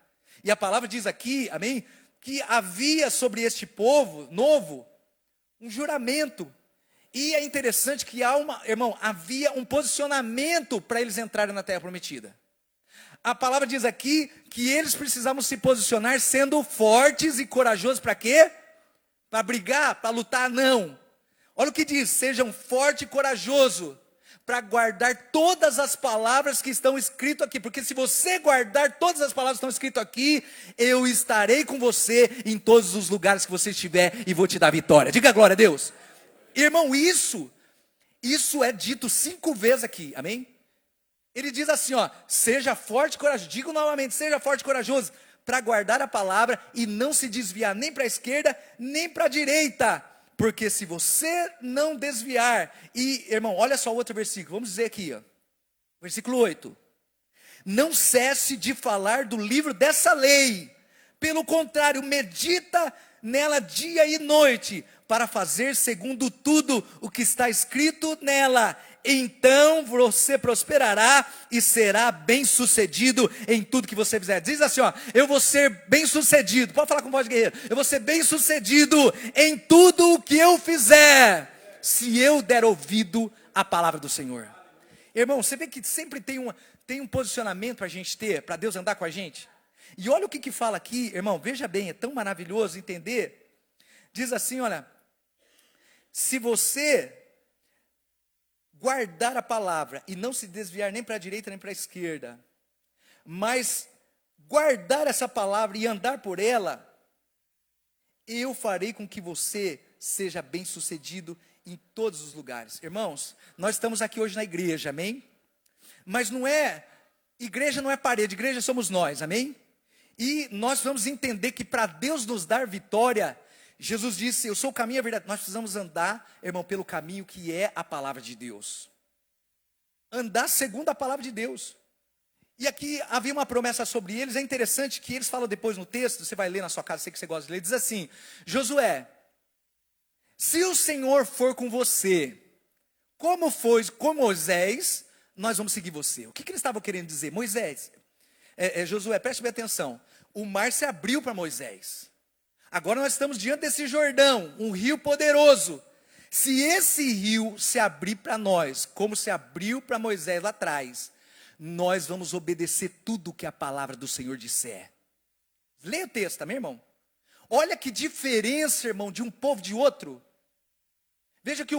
E a palavra diz aqui, amém? Que havia sobre este povo novo um juramento. E é interessante que havia um posicionamento para eles entrarem na terra prometida. A palavra diz aqui que eles precisavam se posicionar sendo fortes e corajosos para quê? Para brigar, para lutar, não. Olha o que diz, sejam forte e corajoso para guardar todas as palavras que estão escritas aqui. Porque se você guardar todas as palavras que estão escritas aqui, eu estarei com você em todos os lugares que você estiver e vou te dar vitória. Diga glória a Deus. Irmão, isso é dito 5 vezes aqui, amém? Ele diz assim, ó, seja forte e corajoso. Digo novamente, seja forte e corajoso para guardar a palavra e não se desviar nem para a esquerda, nem para a direita. Porque se você não desviar, e irmão, olha só o outro versículo, vamos dizer aqui, ó, versículo 8. Não cesse de falar do livro dessa lei. Pelo contrário, medita nela dia e noite, para fazer segundo tudo o que está escrito nela. Então você prosperará e será bem sucedido em tudo que você fizer. Diz assim, ó, eu vou ser bem sucedido. Pode falar com voz de guerreiro. Eu vou ser bem sucedido em tudo o que eu fizer, se eu der ouvido à palavra do Senhor. Irmão, você vê que sempre tem um posicionamento para a gente ter, para Deus andar com a gente. E olha o que fala aqui, irmão, veja bem, é tão maravilhoso entender. Diz assim, olha, se você guardar a palavra e não se desviar nem para a direita nem para a esquerda, mas guardar essa palavra e andar por ela, eu farei com que você seja bem sucedido em todos os lugares. Irmãos, nós estamos aqui hoje na igreja, amém? Mas igreja não é parede, igreja somos nós, amém? E nós vamos entender que para Deus nos dar vitória, Jesus disse, eu sou o caminho e a verdade. Nós precisamos andar, irmão, pelo caminho que é a palavra de Deus. Andar segundo a palavra de Deus. E aqui havia uma promessa sobre eles. É interessante que eles falam depois no texto, você vai ler na sua casa, sei que você gosta de ler, diz assim, Josué, se o Senhor for com você, como foi com Moisés, nós vamos seguir você. O que eles estavam querendo dizer? Moisés, Josué, preste bem atenção. O mar se abriu para Moisés. Agora nós estamos diante desse Jordão, um rio poderoso. Se esse rio se abrir para nós, como se abriu para Moisés lá atrás, nós vamos obedecer tudo que a palavra do Senhor disser. Leia o texto, tá, meu irmão? Olha que diferença, irmão, de um povo de outro. Veja que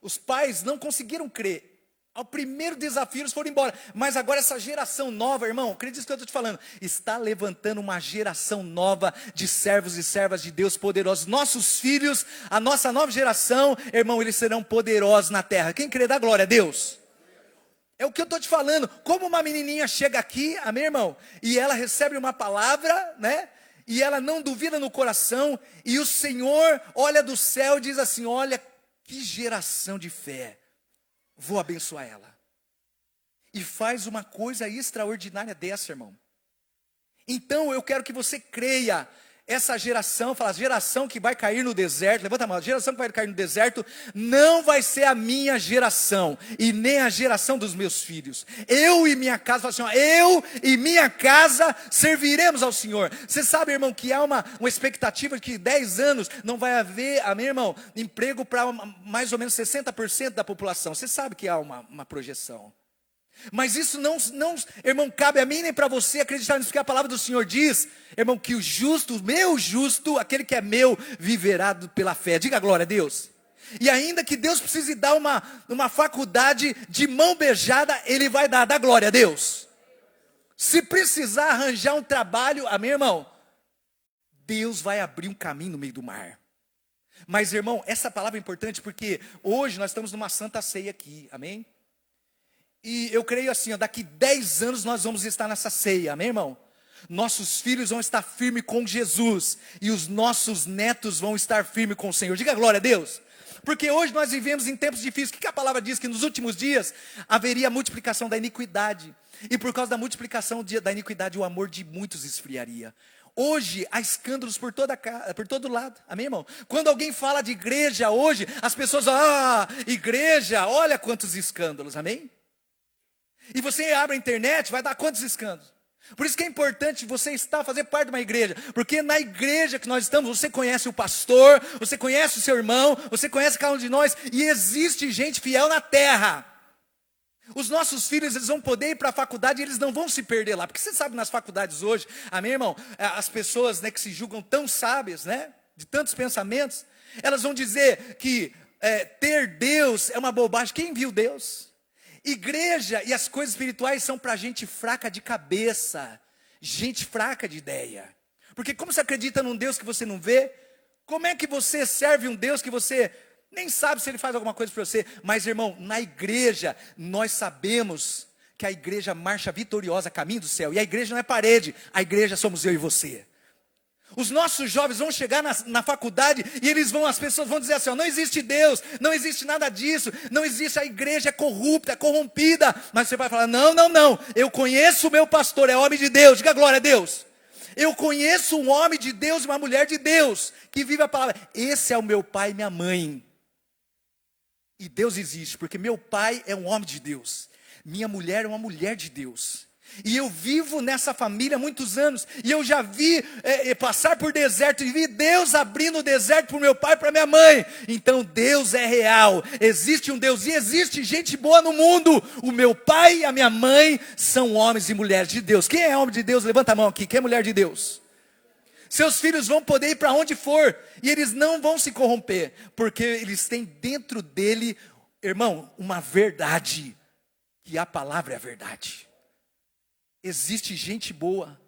os pais não conseguiram crer. Ao primeiro desafio eles foram embora. Mas agora essa geração nova, irmão, acredite no que eu estou te falando, está levantando uma geração nova de servos e servas de Deus poderosos. Nossos filhos, a nossa nova geração, irmão, eles serão poderosos na terra. Quem crê dá glória a Deus? É o que eu estou te falando. Como uma menininha chega aqui, amém, irmão? E ela recebe uma palavra, né? E ela não duvida no coração. E o Senhor olha do céu e diz assim, olha que geração de fé. Vou abençoar ela. E faz uma coisa extraordinária dessa, irmão. Então eu quero que você creia. Essa geração, fala, geração que vai cair no deserto, levanta a mão, a geração que vai cair no deserto, não vai ser a minha geração, e nem a geração dos meus filhos. Eu e minha casa, fala assim, ó, eu e minha casa serviremos ao Senhor. Você sabe, irmão, que há uma expectativa de que 10 anos não vai haver, amém, irmão, emprego para mais ou menos 60% da população. Você sabe que há uma projeção. Mas isso não, irmão, cabe a mim nem para você acreditar nisso, porque a palavra do Senhor diz, irmão, que o justo, o meu justo, aquele que é meu, viverá pela fé. Diga glória a Deus. E ainda que Deus precise dar uma faculdade de mão beijada, Ele vai dar, dá glória a Deus. Se precisar arranjar um trabalho, amém, irmão? Deus vai abrir um caminho no meio do mar. Mas, irmão, essa palavra é importante porque hoje nós estamos numa santa ceia aqui, amém? E eu creio assim, ó, daqui 10 anos nós vamos estar nessa ceia, amém, irmão? Nossos filhos vão estar firmes com Jesus, e os nossos netos vão estar firmes com o Senhor. Diga glória a Deus. Porque hoje nós vivemos em tempos difíceis. O que a palavra diz? Que nos últimos dias haveria multiplicação da iniquidade. E por causa da multiplicação da iniquidade, o amor de muitos esfriaria. Hoje há escândalos por todo lado, amém, irmão? Quando alguém fala de igreja hoje, as pessoas falam, igreja, olha quantos escândalos, amém? E você abre a internet, vai dar quantos escândalos? Por isso que é importante você fazer parte de uma igreja. Porque na igreja que nós estamos, você conhece o pastor, você conhece o seu irmão, você conhece cada um de nós. E existe gente fiel na terra. Os nossos filhos, eles vão poder ir para a faculdade e eles não vão se perder lá. Porque você sabe, nas faculdades hoje, amém, irmão? As pessoas, né, que se julgam tão sábias, né, de tantos pensamentos, elas vão dizer que ter Deus é uma bobagem. Quem viu Deus? Igreja e as coisas espirituais são para gente fraca de cabeça, gente fraca de ideia. Porque como você acredita num Deus que você não vê, como é que você serve um Deus que você nem sabe se Ele faz alguma coisa para você? Mas, irmão, na igreja, nós sabemos que a igreja marcha vitoriosa, caminho do céu. E a igreja não é parede, a igreja somos eu e você. Os nossos jovens vão chegar na faculdade e as pessoas vão dizer assim, ó, não existe Deus, não existe nada disso, não existe, a igreja é corrupta, é corrompida. Mas você vai falar, não, eu conheço o meu pastor, é homem de Deus, diga glória a Deus. Eu conheço um homem de Deus e uma mulher de Deus, que vive a palavra. Esse é o meu pai e minha mãe. E Deus existe, porque meu pai é um homem de Deus, minha mulher é uma mulher de Deus. E eu vivo nessa família há muitos anos. E eu já vi passar por deserto. E vi Deus abrindo o deserto para o meu pai e para minha mãe. Então Deus é real. Existe um Deus. E existe gente boa no mundo. O meu pai e a minha mãe são homens e mulheres de Deus. Quem é homem de Deus? Levanta a mão aqui. Quem é mulher de Deus? Seus filhos vão poder ir para onde for. E eles não vão se corromper. Porque eles têm dentro dele, irmão, uma verdade. Que a palavra é a verdade. Existe gente boa.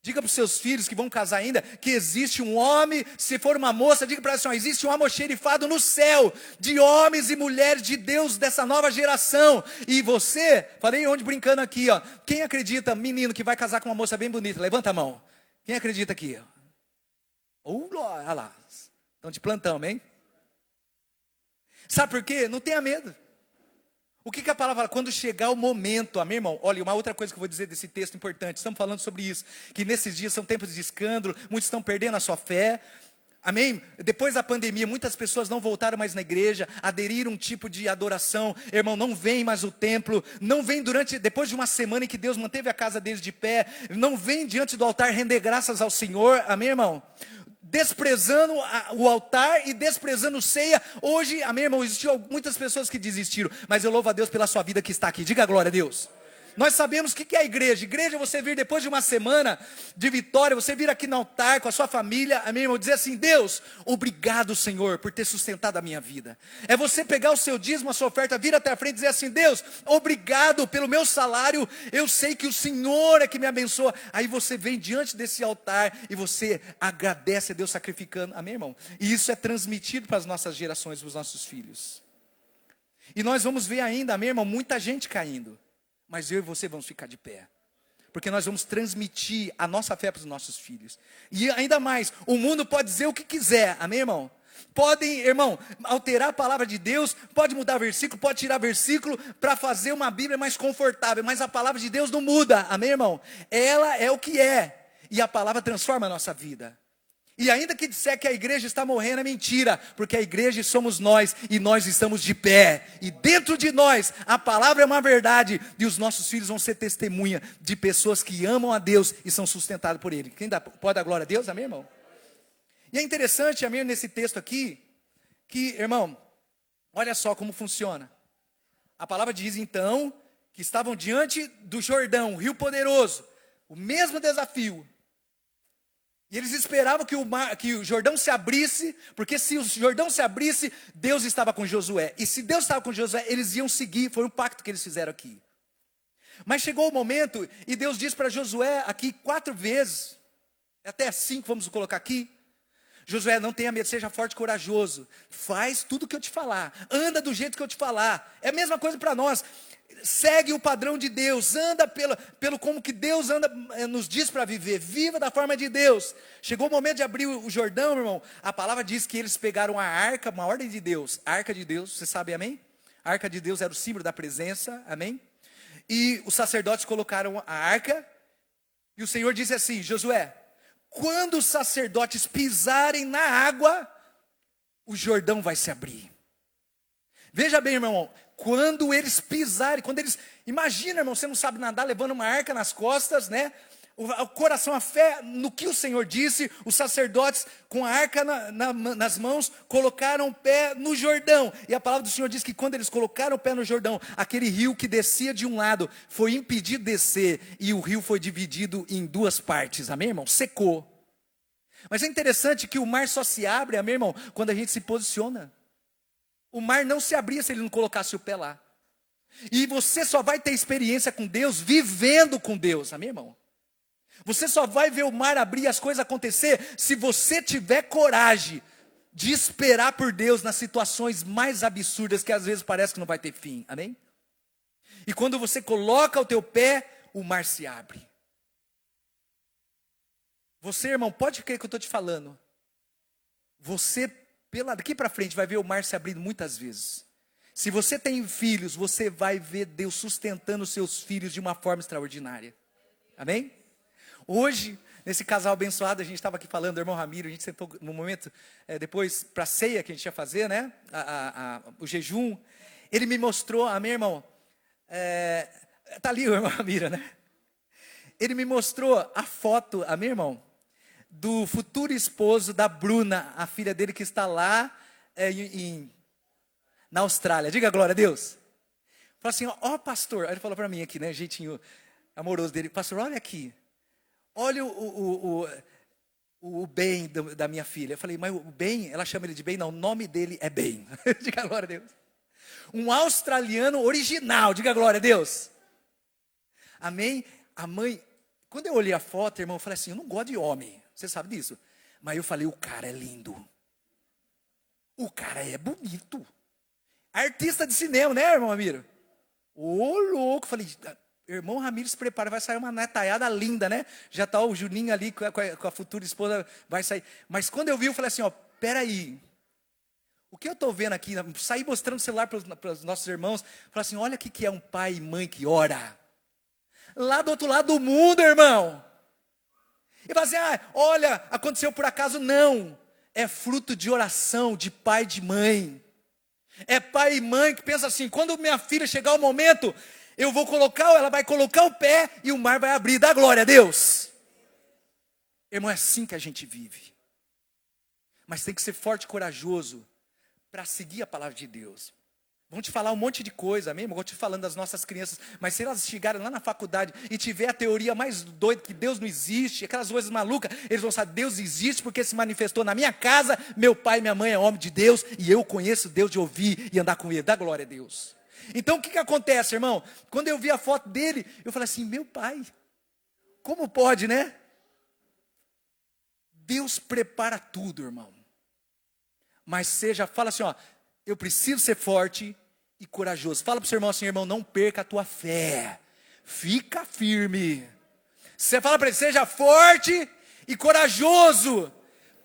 Diga para os seus filhos que vão casar ainda, que existe um homem, se for uma moça, diga para elas assim, existe um almoxerifado no céu, de homens e mulheres de Deus, dessa nova geração. E você, falei onde brincando aqui, ó, quem acredita, menino, que vai casar com uma moça bem bonita, levanta a mão. Quem acredita aqui? Olha lá, Estão de plantão, amém? Sabe por quê? Não tenha medo. O que a palavra fala? Quando chegar o momento, amém, irmão? Olha, uma outra coisa que eu vou dizer desse texto importante, estamos falando sobre isso, que nesses dias são tempos de escândalo, muitos estão perdendo a sua fé, amém? Depois da pandemia, muitas pessoas não voltaram mais na igreja, aderiram a um tipo de adoração, irmão, não vem mais o templo, não vem depois de uma semana em que Deus manteve a casa deles de pé, não vem diante do altar render graças ao Senhor, amém, irmão? Desprezando o altar e desprezando ceia. Hoje, amém, irmão, existiam muitas pessoas que desistiram, mas eu louvo a Deus pela sua vida que está aqui. Diga glória a Deus. Nós sabemos o que é a igreja. Igreja é você vir depois de uma semana de vitória, você vir aqui no altar com a sua família, amém, irmão, dizer assim: Deus, obrigado, Senhor, por ter sustentado a minha vida. É você pegar o seu dízimo, a sua oferta, vir até a frente e dizer assim: Deus, obrigado pelo meu salário, eu sei que o Senhor é que me abençoa. Aí você vem diante desse altar e você agradece a Deus sacrificando, amém, irmão? E isso é transmitido para as nossas gerações, para os nossos filhos. E nós vamos ver ainda, amém, irmão, muita gente caindo. Mas eu e você vamos ficar de pé. Porque nós vamos transmitir a nossa fé para os nossos filhos. E ainda mais, o mundo pode dizer o que quiser, amém, irmão? Podem, irmão, alterar a palavra de Deus, pode mudar versículo, pode tirar versículo para fazer uma Bíblia mais confortável. Mas a palavra de Deus não muda, amém, irmão? Ela é o que é. E a palavra transforma a nossa vida. E ainda que disser que a igreja está morrendo, é mentira, porque a igreja somos nós, e nós estamos de pé, e dentro de nós, a palavra é uma verdade, e os nossos filhos vão ser testemunha de pessoas que amam a Deus, e são sustentados por Ele. Pode dar glória a Deus, amém, irmão? E é interessante, amém, nesse texto aqui, que, irmão, olha só como funciona. A palavra diz então, que estavam diante do Jordão, o rio poderoso, o mesmo desafio. E eles esperavam que o Jordão se abrisse, porque se o Jordão se abrisse, Deus estava com Josué. E se Deus estava com Josué, eles iam seguir, foi um pacto que eles fizeram aqui. Mas chegou o momento, e Deus disse para Josué aqui 4 vezes, até 5 vamos colocar aqui: Josué, não tenha medo, seja forte e corajoso, faz tudo o que eu te falar, anda do jeito que eu te falar. É a mesma coisa para nós. Segue o padrão de Deus, anda pelo como que Deus nos diz para viver, viva da forma de Deus. Chegou o momento de abrir o Jordão, meu irmão, a palavra diz que eles pegaram a arca, uma ordem de Deus, a arca de Deus, você sabe, amém? A arca de Deus era o símbolo da presença, amém? E os sacerdotes colocaram a arca, e o Senhor disse assim: Josué, quando os sacerdotes pisarem na água, o Jordão vai se abrir. Veja bem, meu irmão, quando eles pisarem, imagina, irmão, você não sabe nadar, levando uma arca nas costas, né? O coração, a fé no que o Senhor disse, os sacerdotes com a arca nas mãos, colocaram o pé no Jordão. E a palavra do Senhor diz que quando eles colocaram o pé no Jordão, aquele rio que descia de um lado, foi impedido de descer, e o rio foi dividido em 2 partes, amém, irmão? Secou. Mas é interessante que o mar só se abre, amém, irmão, quando a gente se posiciona. O mar não se abria se ele não colocasse o pé lá. E você só vai ter experiência com Deus vivendo com Deus, amém, irmão? Você só vai ver o mar abrir, as coisas acontecer, se você tiver coragem de esperar por Deus nas situações mais absurdas, que às vezes parece que não vai ter fim, amém? E quando você coloca o teu pé, o mar se abre. Você, irmão, pode crer que eu estou te falando. Você, daqui para frente, vai ver o mar se abrindo muitas vezes. Se você tem filhos, você vai ver Deus sustentando os seus filhos de uma forma extraordinária. Amém? Hoje, nesse casal abençoado, a gente estava aqui falando, o irmão Ramiro, a gente sentou no momento, depois, para a ceia que a gente ia fazer, né? O jejum. Ele me mostrou, amém, irmão? Tá ali o irmão Ramiro, né? Ele me mostrou a foto, amém, irmão? Do futuro esposo da Bruna, a filha dele que está lá na Austrália. Diga glória a Deus. Falou assim, ó pastor, aí ele falou para mim aqui, né, jeitinho amoroso dele: pastor, olha aqui, olha o Ben da minha filha. Eu falei: mas o Ben, ela chama ele de Ben? Não, o nome dele é Ben. Diga glória a Deus. Um australiano original, diga glória a Deus. Amém? A mãe, quando eu olhei a foto, irmão, eu falei assim: eu não gosto de homem, você sabe disso. Mas eu falei: o cara é lindo. O cara é bonito. Artista de cinema, né, irmão Ramiro? Ô, louco. Falei: irmão Ramiro, se prepara, vai sair uma netaiada linda, né? Já está o Juninho ali com a futura esposa, vai sair. Mas quando eu vi, eu falei assim, peraí. O que eu estou vendo aqui, sair mostrando o celular para os nossos irmãos, falar assim, olha o que é um pai e mãe que ora. Lá do outro lado do mundo, irmão. E fala assim, olha, aconteceu por acaso. Não, é fruto de oração, de pai e de mãe. É pai e mãe que pensa assim, quando minha filha chegar o momento, ela vai colocar o pé e o mar vai abrir, dá glória a Deus. Irmão, é assim que a gente vive. Mas tem que ser forte e corajoso para seguir a palavra de Deus. Vão te falar um monte de coisa, amém? Vou te falando das nossas crianças, mas se elas chegarem lá na faculdade e tiver a teoria mais doida que Deus não existe, aquelas coisas malucas, eles vão saber, Deus existe porque se manifestou na minha casa, meu pai e minha mãe é homem de Deus, e eu conheço Deus de ouvir e andar com Ele, dá glória a Deus. Então o que acontece, irmão? Quando eu vi a foto dele, eu falei assim, meu pai, como pode, né? Deus prepara tudo, irmão. Mas fala assim, eu preciso ser forte e corajoso. Fala para o seu irmão assim, irmão, não perca a tua fé. Fica firme. Você fala para ele, seja forte e corajoso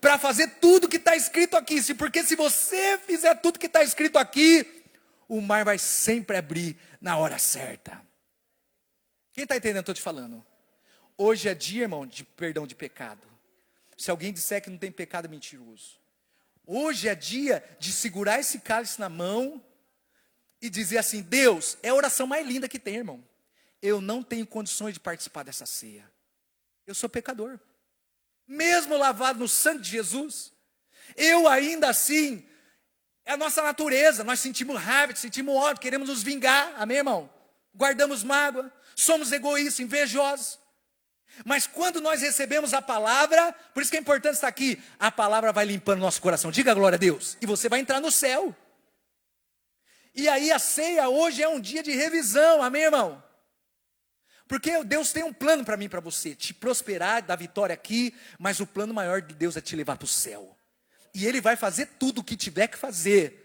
para fazer tudo que está escrito aqui. Porque se você fizer tudo que está escrito aqui, o mar vai sempre abrir na hora certa. Quem está entendendo o que eu estou te falando? Hoje é dia, irmão, de perdão de pecado. Se alguém disser que não tem pecado, é mentiroso. Hoje é dia de segurar esse cálice na mão e dizer assim, Deus, é a oração mais linda que tem, irmão. Eu não tenho condições de participar dessa ceia. Eu sou pecador. Mesmo lavado no sangue de Jesus, eu ainda assim, é a nossa natureza, nós sentimos raiva, sentimos ódio, queremos nos vingar, amém, irmão? Guardamos mágoa, somos egoístas, invejosos. Mas quando nós recebemos a palavra, por isso que é importante estar aqui, a palavra vai limpando nosso coração, diga glória a Deus, e você vai entrar no céu. E aí a ceia hoje é um dia de revisão, amém, irmão? Porque Deus tem um plano para mim e para você, te prosperar, dar vitória aqui, mas o plano maior de Deus é te levar para o céu. E Ele vai fazer tudo o que tiver que fazer.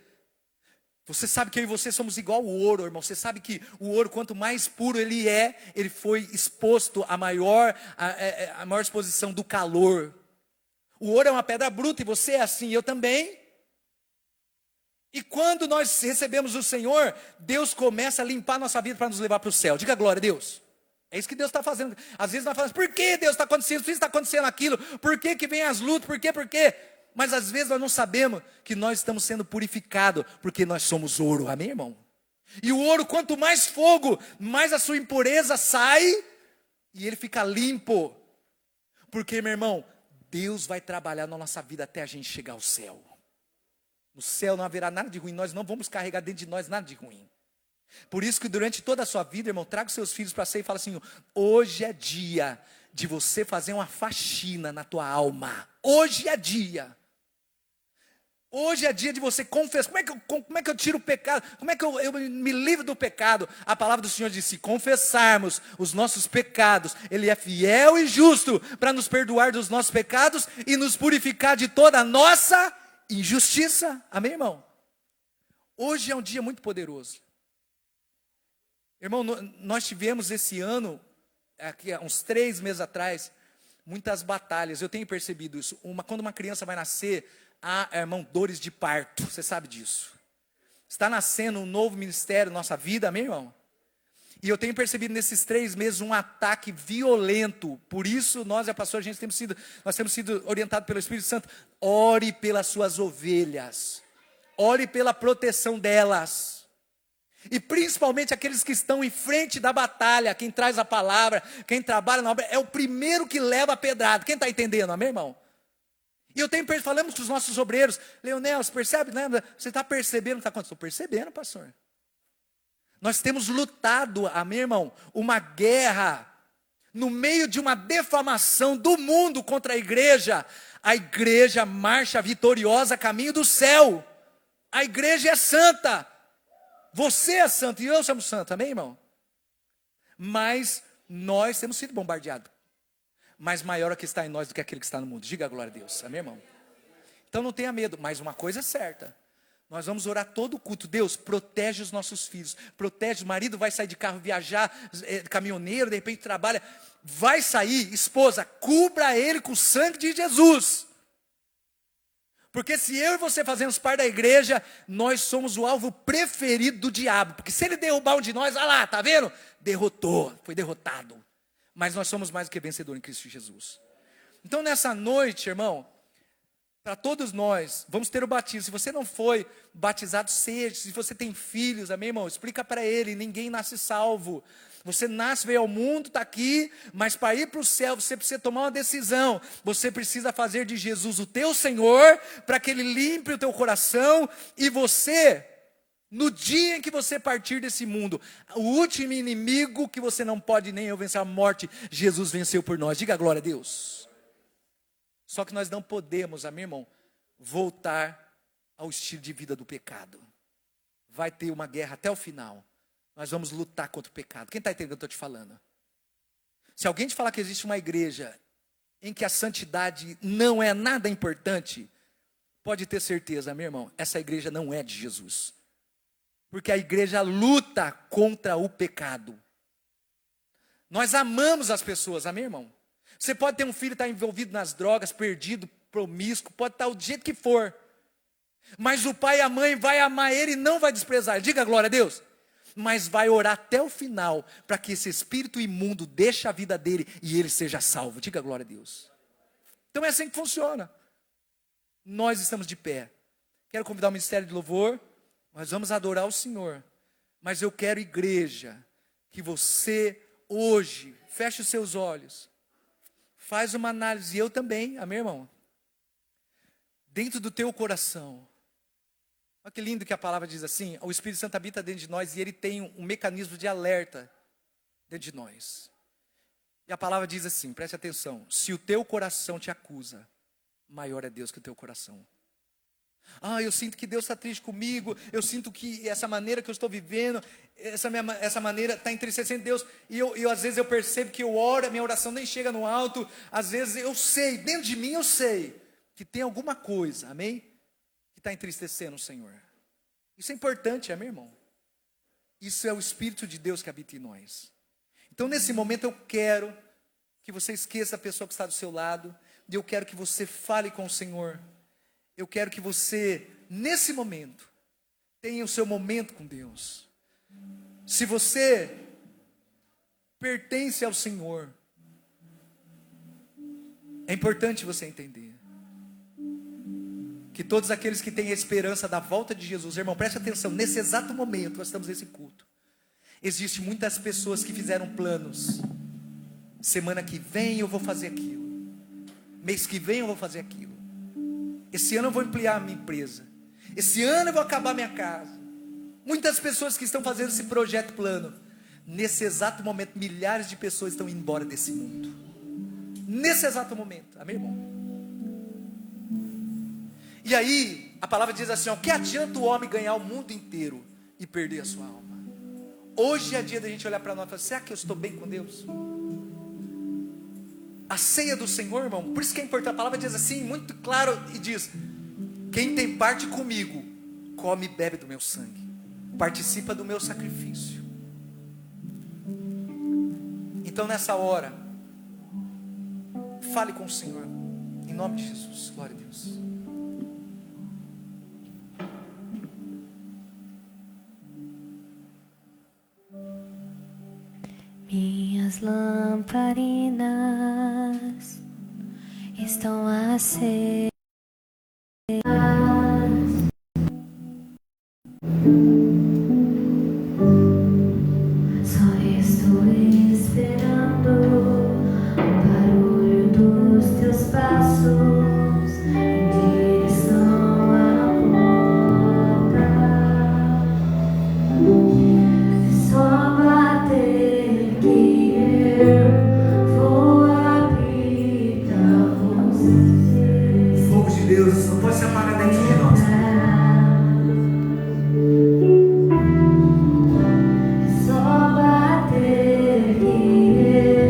Você sabe que eu e você somos igual ao ouro, irmão. Você sabe que o ouro, quanto mais puro ele foi exposto à maior exposição do calor. O ouro é uma pedra bruta e você é assim, eu também. E quando nós recebemos o Senhor, Deus começa a limpar a nossa vida para nos levar para o céu. Diga glória a Deus. É isso que Deus está fazendo. Às vezes nós falamos, por que Deus está acontecendo? Por que está acontecendo aquilo? Por que vem as lutas? Por quê? Mas às vezes nós não sabemos que nós estamos sendo purificados, porque nós somos ouro, amém, irmão? E o ouro, quanto mais fogo, mais a sua impureza sai, e ele fica limpo. Porque, meu irmão, Deus vai trabalhar na nossa vida até a gente chegar ao céu. No céu não haverá nada de ruim, nós não vamos carregar dentro de nós nada de ruim. Por isso que durante toda a sua vida, irmão, traga os seus filhos para ser e fala assim, hoje é dia de você fazer uma faxina na tua alma. Hoje é dia. Hoje é dia de você confessar. Como é que eu tiro o pecado? Como é que eu me livro do pecado? A palavra do Senhor diz, se confessarmos os nossos pecados, Ele é fiel e justo para nos perdoar dos nossos pecados e nos purificar de toda a nossa injustiça. Amém, irmão? Hoje é um dia muito poderoso. Irmão, nós tivemos esse ano, aqui há uns 3 meses atrás, muitas batalhas. Eu tenho percebido isso. Quando uma criança vai nascer, há, irmão, dores de parto. Você sabe disso. Está nascendo um novo ministério na nossa vida, amém, irmão? E eu tenho percebido nesses 3 meses um ataque violento. Por isso, nós e a pastora, nós temos sido orientados pelo Espírito Santo. Ore pelas suas ovelhas. Ore pela proteção delas. E principalmente aqueles que estão em frente da batalha, quem traz a palavra, quem trabalha na obra, é o primeiro que leva a pedrada. Quem está entendendo, amém, irmão? E falamos com os nossos obreiros, Leonel, você percebe? Lembra? Você está percebendo o que está acontecendo? Estou percebendo, pastor. Nós temos lutado, amém, irmão, uma guerra, no meio de uma defamação do mundo contra a igreja marcha vitoriosa a caminho do céu. A igreja é santa. Você é santo e eu somos santos, amém, irmão? Mas nós temos sido bombardeados. Mas maior é o que está em nós do que aquele que está no mundo. Diga a glória a Deus, amém, irmão? Então não tenha medo, mas uma coisa é certa. Nós vamos orar todo o culto. Deus, protege os nossos filhos. Protege, o marido vai sair de carro, viajar, caminhoneiro, de repente trabalha. Vai sair, esposa, cubra ele com o sangue de Jesus. Porque se eu e você fazemos parte da igreja, nós somos o alvo preferido do diabo. Porque se ele derrubar um de nós, olha lá, tá vendo? Derrotou, foi derrotado. Mas nós somos mais do que vencedor em Cristo Jesus. Então nessa noite, irmão, para todos nós, vamos ter o batismo. Se você não foi batizado, seja. Se você tem filhos, amém, irmão? Explica para ele, ninguém nasce salvo. Você nasce, veio ao mundo, está aqui, mas para ir para o céu, você precisa tomar uma decisão. Você precisa fazer de Jesus o teu Senhor, para que Ele limpe o teu coração, e você, no dia em que você partir desse mundo, o último inimigo que você não pode nem eu vencer, a morte, Jesus venceu por nós. Diga glória a Deus. Só que nós não podemos, amém, irmão, voltar ao estilo de vida do pecado. Vai ter uma guerra até o final. Nós vamos lutar contra o pecado. Quem está entendendo o que eu estou te falando? Se alguém te falar que existe uma igreja em que a santidade não é nada importante, pode ter certeza, meu irmão, essa igreja não é de Jesus. Porque a igreja luta contra o pecado. Nós amamos as pessoas, amém, irmão? Você pode ter um filho que está envolvido nas drogas, perdido, promíscuo, pode estar do jeito que for. Mas o pai e a mãe vai amar ele e não vai desprezar. Diga glória a Deus. Mas vai orar até o final, para que esse espírito imundo deixe a vida dele e ele seja salvo. Diga glória a Deus. Então é assim que funciona. Nós estamos de pé. Quero convidar o ministério de louvor. Nós vamos adorar o Senhor. Mas eu quero, igreja, que você hoje feche os seus olhos. Faz uma análise, eu também, amém, irmão? Dentro do teu coração. Olha que lindo que a palavra diz assim, o Espírito Santo habita dentro de nós e ele tem um mecanismo de alerta dentro de nós. E a palavra diz assim, preste atenção, se o teu coração te acusa, maior é Deus que o teu coração. Eu sinto que Deus está triste comigo, eu sinto que essa maneira que eu estou vivendo, essa maneira está entristecendo Deus, e eu às vezes eu percebo que eu oro, a minha oração nem chega no alto, às vezes eu sei, dentro de mim eu sei, que tem alguma coisa, amém? Que está entristecendo o Senhor. Isso é importante, amém, irmão? Isso é o Espírito de Deus que habita em nós. Então nesse momento eu quero que você esqueça a pessoa que está do seu lado, e eu quero que você fale com o Senhor. Eu quero que você, nesse momento, tenha o seu momento com Deus. Se você pertence ao Senhor, é importante você entender que todos aqueles que têm a esperança da volta de Jesus, irmão, preste atenção, nesse exato momento, nós estamos nesse culto. Existem muitas pessoas que fizeram planos. Semana que vem eu vou fazer aquilo. Mês que vem eu vou fazer aquilo. Esse ano eu vou ampliar a minha empresa. Esse ano eu vou acabar minha casa. Muitas pessoas que estão fazendo esse projeto plano. Nesse exato momento, milhares de pessoas estão indo embora desse mundo. Nesse exato momento. Amém, irmão? E aí, a palavra diz assim, que adianta o homem ganhar o mundo inteiro e perder a sua alma? Hoje é dia da gente olhar para nós e falar, será que eu estou bem com Deus? A ceia do Senhor, irmão, por isso que é importante, a palavra diz assim, muito claro, e diz, quem tem parte comigo, come e bebe do meu sangue, participa do meu sacrifício. Então nessa hora, fale com o Senhor, em nome de Jesus, glória a Deus. Minhas lamparinas estão acesas. Só estou esperando o barulho dos teus passos em direção à porta. Só bater que eu vou abrir pra você. O fogo de Deus não pode se apagar dentro de nós. Só bater que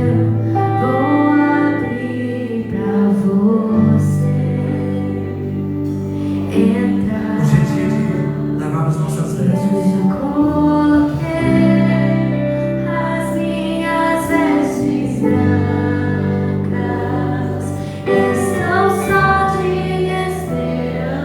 eu vou abrir pra você entrar. Hoje é dia de lavarmos nossas vestes. Eu coloquei as minhas vestes brancas, estão só te esperando.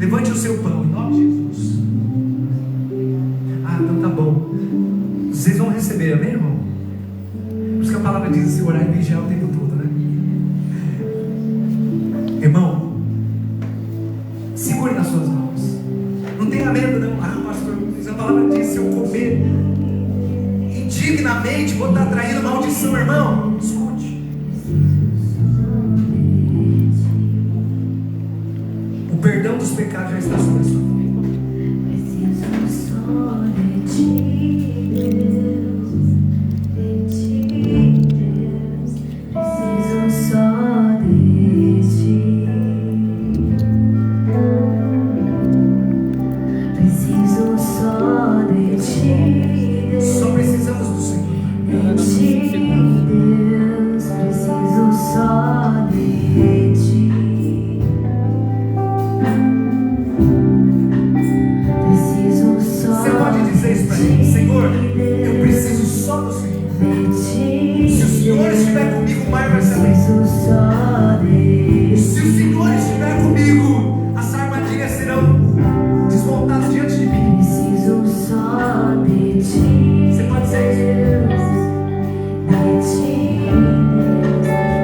Levante o seu pão, em nome de Jesus. Ah, então tá bom. Vocês vão receber, amém, irmão? Por isso que a palavra diz assim, orar e vigiar o tempo todo, né? Irmão, segure nas suas mãos. Não tenha medo, não. Ah, pastor, a palavra diz, se eu comer indignamente, vou estar traindo maldição, irmão. Escute. O perdão dos pecados já está sobre a sua vida. Preciso só de ti, Deus, preciso só de ti, preciso só de ti, Deus. Só precisamos do Senhor. De ti, Deus, preciso só de ti. Preciso só Você pode dizer isso para ele: Senhor, eu preciso só do Senhor. de ti. Se o Senhor estiver comigo, o mar vai se abrir. Preciso só de Se o Senhor estiver comigo, as armadilhas serão desmontadas diante de mim. Preciso só de ti. Você pode dizer isso? De ti, Deus.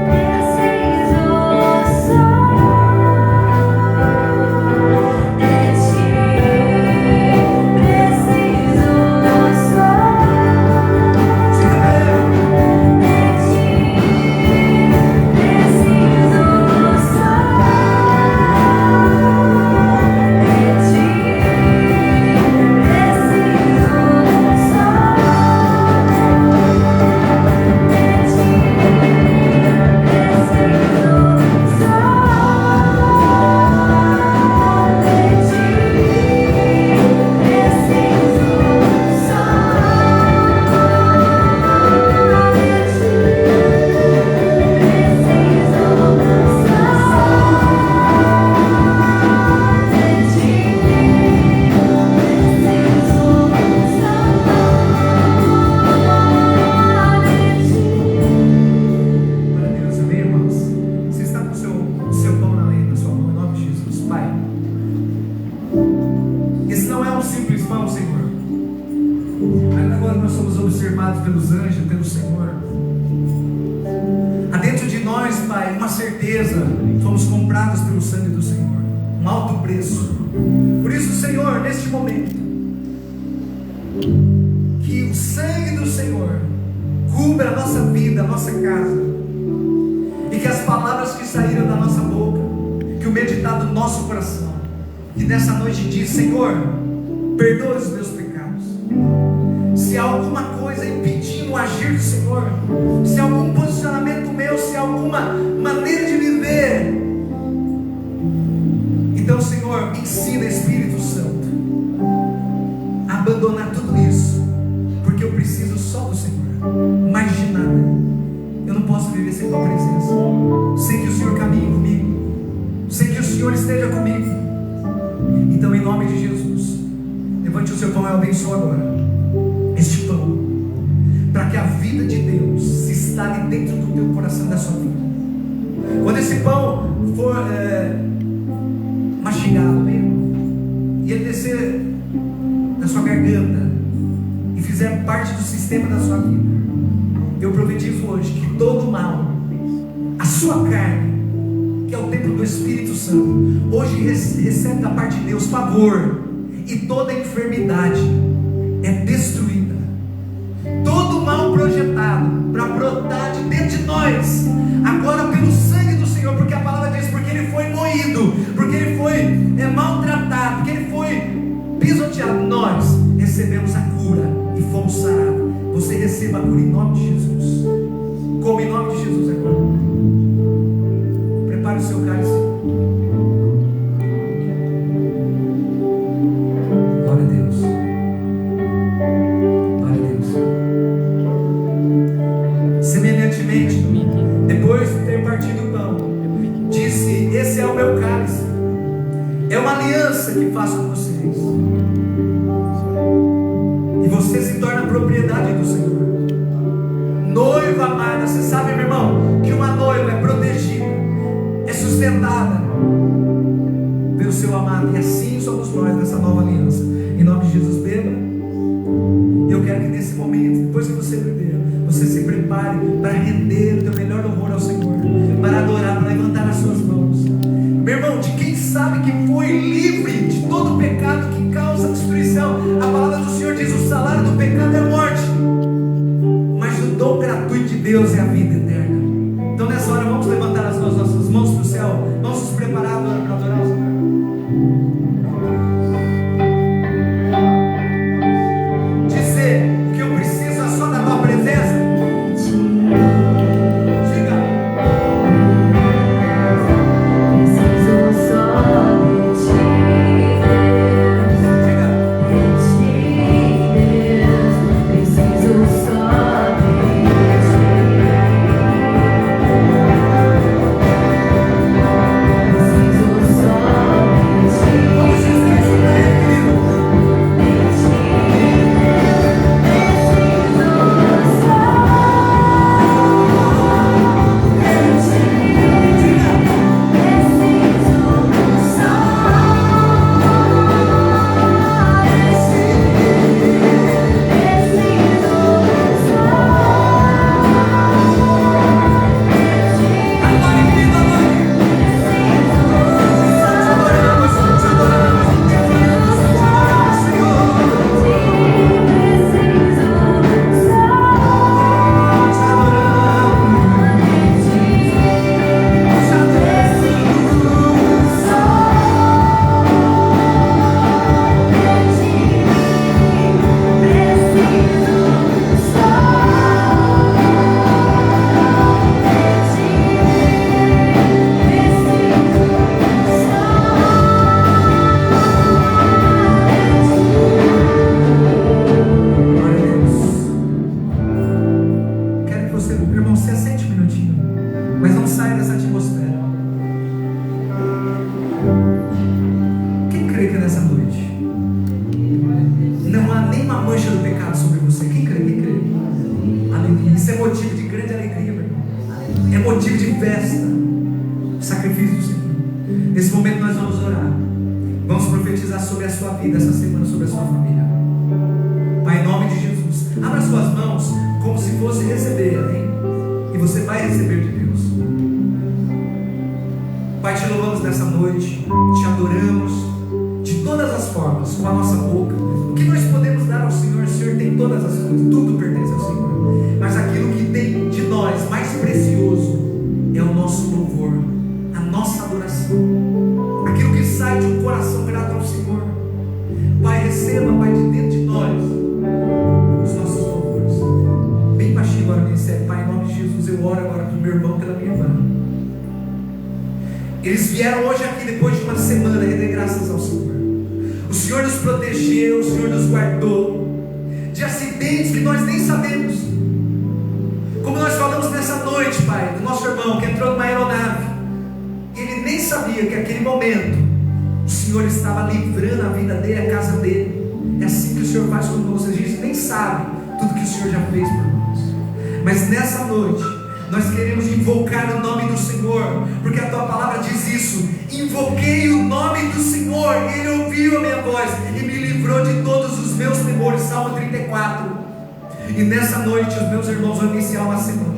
Preciso só de ti. Preciso só Diga para ele. de ti. Preciso observados pelos anjos, pelo Senhor. Há dentro de nós, Pai, uma certeza: fomos comprados pelo sangue do Senhor, um alto preço. Por isso, Senhor, neste momento, que o sangue do Senhor cubra a nossa vida, a nossa casa, e que as palavras que saíram da nossa boca, que o meditar do nosso coração, que nessa noite diz: Senhor, perdoa os meus pecados. Se há alguma coisa impedindo o agir do Senhor, se há algum posicionamento meu, se há alguma maneira de viver, então, Senhor, me ensina, Espírito Santo, a abandonar tudo isso, porque eu preciso só do Senhor, mais de nada. Eu não posso viver sem tua presença, sem que o Senhor caminhe comigo, sem que o Senhor esteja comigo. Então, em nome de Jesus, levante o seu pão e abençoe agora este pão, para que a vida de Deus se instale dentro do teu coração, da sua vida. Quando esse pão for mastigado mesmo, e ele descer na sua garganta e fizer parte do sistema da sua vida, eu profetizo hoje que todo mal, a sua carne, que é o templo do Espírito Santo, hoje recebe da parte de Deus favor, e toda enfermidade é destruída. Todo mal projetado para brotar de dentro de nós, agora pelo sangue do Senhor, porque a palavra diz: porque ele foi moído, porque ele foi maltratado, porque ele foi pisoteado, nós recebemos a cura e fomos sarados. Você receba a cura em nome de Jesus. Como em nome de Jesus agora. Prepare o seu cálice. Glória a Deus. Glória a Deus. Semelhantemente, depois de ter partido o pão, disse: esse é o meu cálice, é uma aliança que faço com vocês, e você se torna propriedade do Senhor. Noiva amada, você sabe, meu irmão, que uma noiva é protegida, é sustentada pelo seu amado, e assim somos nós nessa nova aliança. Em nome de Jesus, beba. E eu quero que nesse momento, depois que você beber, você se prepare para render o teu melhor louvor ao Senhor, para adorar, para levantar as suas mãos. Meu irmão, de quem sabe que foi livre de todo o pecado que causa destruição. A palavra do Senhor diz: o salário do pecado é a morte, mas o dom gratuito de Deus é a vida eterna. Então nessa hora vamos levantar as nossas mãos para o céu. Vamos nos preparar para adorar o Senhor. Dizer o que eu preciso é só da tua presença. Diga. Preciso só de ti, Deus. Diga. De ti, Deus. Preciso só de Vamos dizer isso para ele, querido. Agora, querido, agora. Te adoramos, te adoramos, te adoramos, te adoramos, Senhor. Te Glória a Deus. Quero que você, meu irmão, se assente um minutinho, mas não saia dessa atmosfera. Quem crê que nessa noite não há nenhuma mancha do pecado sobre você? Quem crê? Quem crê? Aleluia. Isso é motivo de grande alegria, meu irmão. É motivo de festa. Sacrifício do Senhor. Nesse momento nós vamos orar. Vamos profetizar sobre a sua vida essa semana, sobre a sua família. Pai, em nome de Jesus, abra suas mãos como se fosse receber, amém? E você vai receber de Deus. Pai, te louvamos nessa noite, te adoramos de todas as formas, com a nossa boca. O que nós podemos dar ao Senhor? O Senhor tem todas as coisas, tudo pertence ao Senhor. Mas aquilo que tem de nós mais precioso é o nosso louvor, a nossa adoração, aquilo que sai de um coração grato ao Senhor. Pai, receba, Pai, de dentro de nós os nossos louvores. Bem baixinho agora, ministério. Pai, em nome de Jesus, eu oro agora pelo meu irmão, pela minha irmã. Eles vieram hoje aqui depois de uma semana render graças ao Senhor. O Senhor nos protegeu, o Senhor nos guardou de acidentes que nós nem sabemos. Como nós falamos nessa noite, Pai, do nosso irmão que entrou numa aeronave. Ele nem sabia que naquele momento o Senhor estava livrando a vida dele, a casa dele. É assim que o Senhor faz conosco. A gente nem sabe tudo que o Senhor já fez por nós. Mas nessa noite nós queremos invocar o nome do Senhor, porque a tua palavra diz isso: invoquei o nome do Senhor, e Ele ouviu a minha voz e me livrou de todos os meus temores. Salmo 34. E nessa noite os meus irmãos vão iniciar uma semana.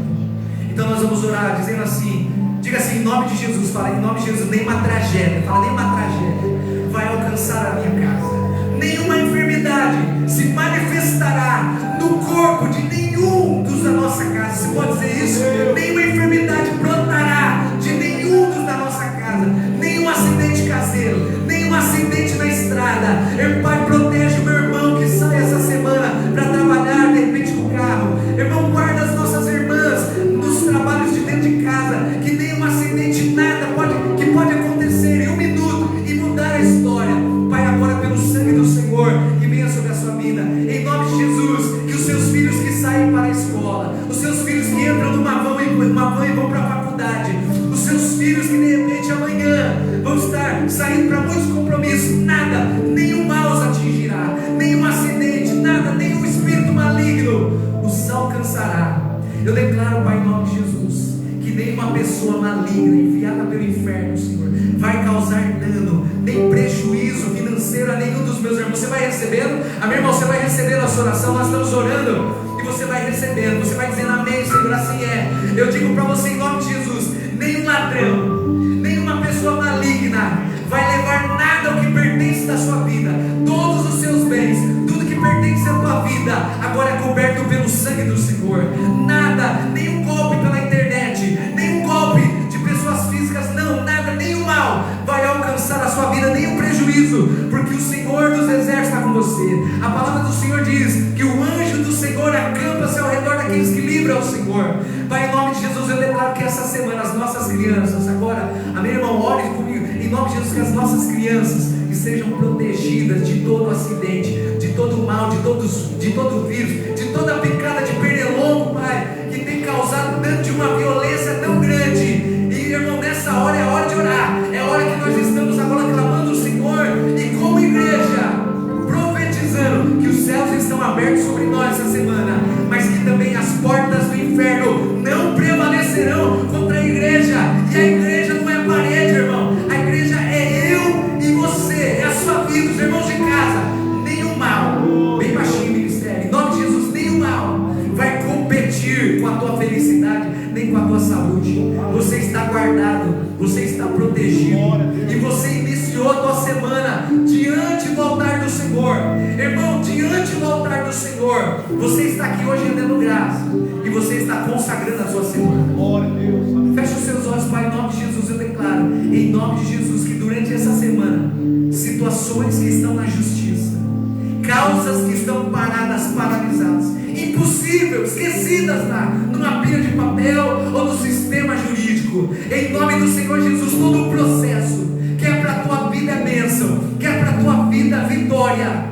Então nós vamos orar dizendo assim, diga assim, em nome de Jesus, fala em nome de Jesus, nenhuma tragédia, fala nenhuma tragédia vai alcançar a minha casa, nenhuma enfermidade se manifestará no corpo de nenhum dos da nossa casa. Você pode dizer isso? Nenhuma enfermidade brotará de nenhum dos da nossa casa, nenhum acidente caseiro, nenhum acidente na estrada. Pai, protege o meu irmão que sai essa semana para trabalhar, de repente com o carro. Irmão, guarda as nossas irmãs nos trabalhos de dentro de casa, que nenhum acidente, nada que pode acontecer em um minuto e mudar a história. Pai, agora pelo sangue do Senhor, que venha sobre a sua vida, em nome de Jesus, que os seus filhos que saem para a escola, os seus filhos que entram numa van e vão para a faculdade, os seus filhos que de repente amanhã vão estar saindo para muitos compromissos, nada, nenhum mal os atingirá, nenhum acidente, nada, nenhum espírito maligno os alcançará. Eu declaro, Pai, em nome de Jesus, que nenhuma pessoa maligna enviada pelo inferno, Senhor, vai causar dano, nem recebendo? Amém, irmão? Você vai recebendo a sua oração. Nós estamos orando e você vai recebendo. Você vai dizendo amém, Senhor, assim é. Eu digo para você em nome de Jesus: nenhum ladrão, nenhuma pessoa maligna vai levar nada ao que pertence da sua vida. Todos os seus bens, tudo que pertence à tua vida, agora é coberto pelo sangue do Senhor. Nada, nenhum golpe pela internet, nenhum golpe de pessoas físicas, não, nada, nenhum mal vai alcançar a sua vida, nenhum prejuízo, porque o Senhor dos exércitos está com você. A palavra do Senhor diz que o anjo do Senhor acampa-se ao redor daqueles que livram o Senhor. Pai, em nome de Jesus, eu declaro que essa semana as nossas crianças, agora, amém, irmão, ore comigo, em nome de Jesus, que as nossas crianças estejam protegidas de todo acidente, de todo mal, de todo vírus, de toda picada de pernilongo, Pai, que tem causado tanto de uma violência tão grande. E, irmão, nessa hora é hora de orar, é hora que nós estamos agora clamando o Senhor, e como igreja, profetizando que os céus estão abertos sobre nós essa semana, mas que também as portas do inferno não prevalecerão contra a igreja. E a igreja não é parede, irmão, a igreja é eu e você, é a sua vida, os irmãos de casa. Nenhum mal, bem baixinho ministério, em nome de Jesus, nenhum mal vai competir com a tua felicidade, nem com a tua saúde. Você está guardado, você está protegido, e você iniciou a tua semana diante do altar do Senhor. Irmão, diante do altar do Senhor, você está aqui hoje rendendo graça, e você está consagrando a sua semana. Feche os seus olhos, Pai, em nome de Jesus. Eu declaro, em nome de Jesus, que durante essa semana, situações que estão na justiça, causas que estão paradas, paralisadas, impossível, esquecidas numa pilha de papel ou no sistema jurídico, em nome do Senhor Jesus, todo o processo que é para a tua vida é bênção, que é para a tua vida vitória,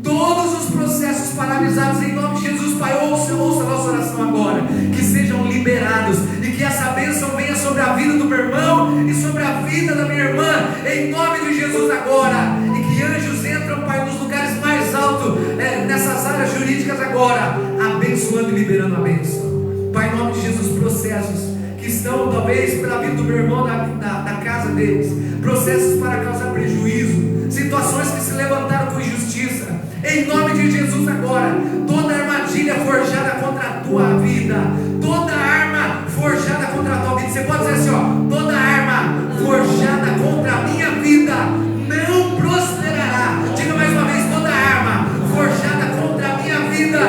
todos os processos paralisados, em nome de Jesus, Pai, ouça a nossa oração agora, que sejam liberados, e que essa bênção venha sobre a vida do meu irmão e sobre a vida da minha irmã, em nome de Jesus agora, e que anjos entram, Pai, nos lugares mais altos, nessas áreas jurídicas agora, abençoando e liberando a bênção. Pai, em nome de Jesus, processos que estão talvez pela vida do meu irmão, da casa deles, processos para causar prejuízo, situações que se levantaram com injustiça, em nome de Jesus agora, toda armadilha forjada contra a tua vida, toda arma forjada contra a tua vida, você pode dizer assim, ó, toda arma forjada contra a minha vida não prosperará. Diga mais uma vez, toda arma forjada contra a minha vida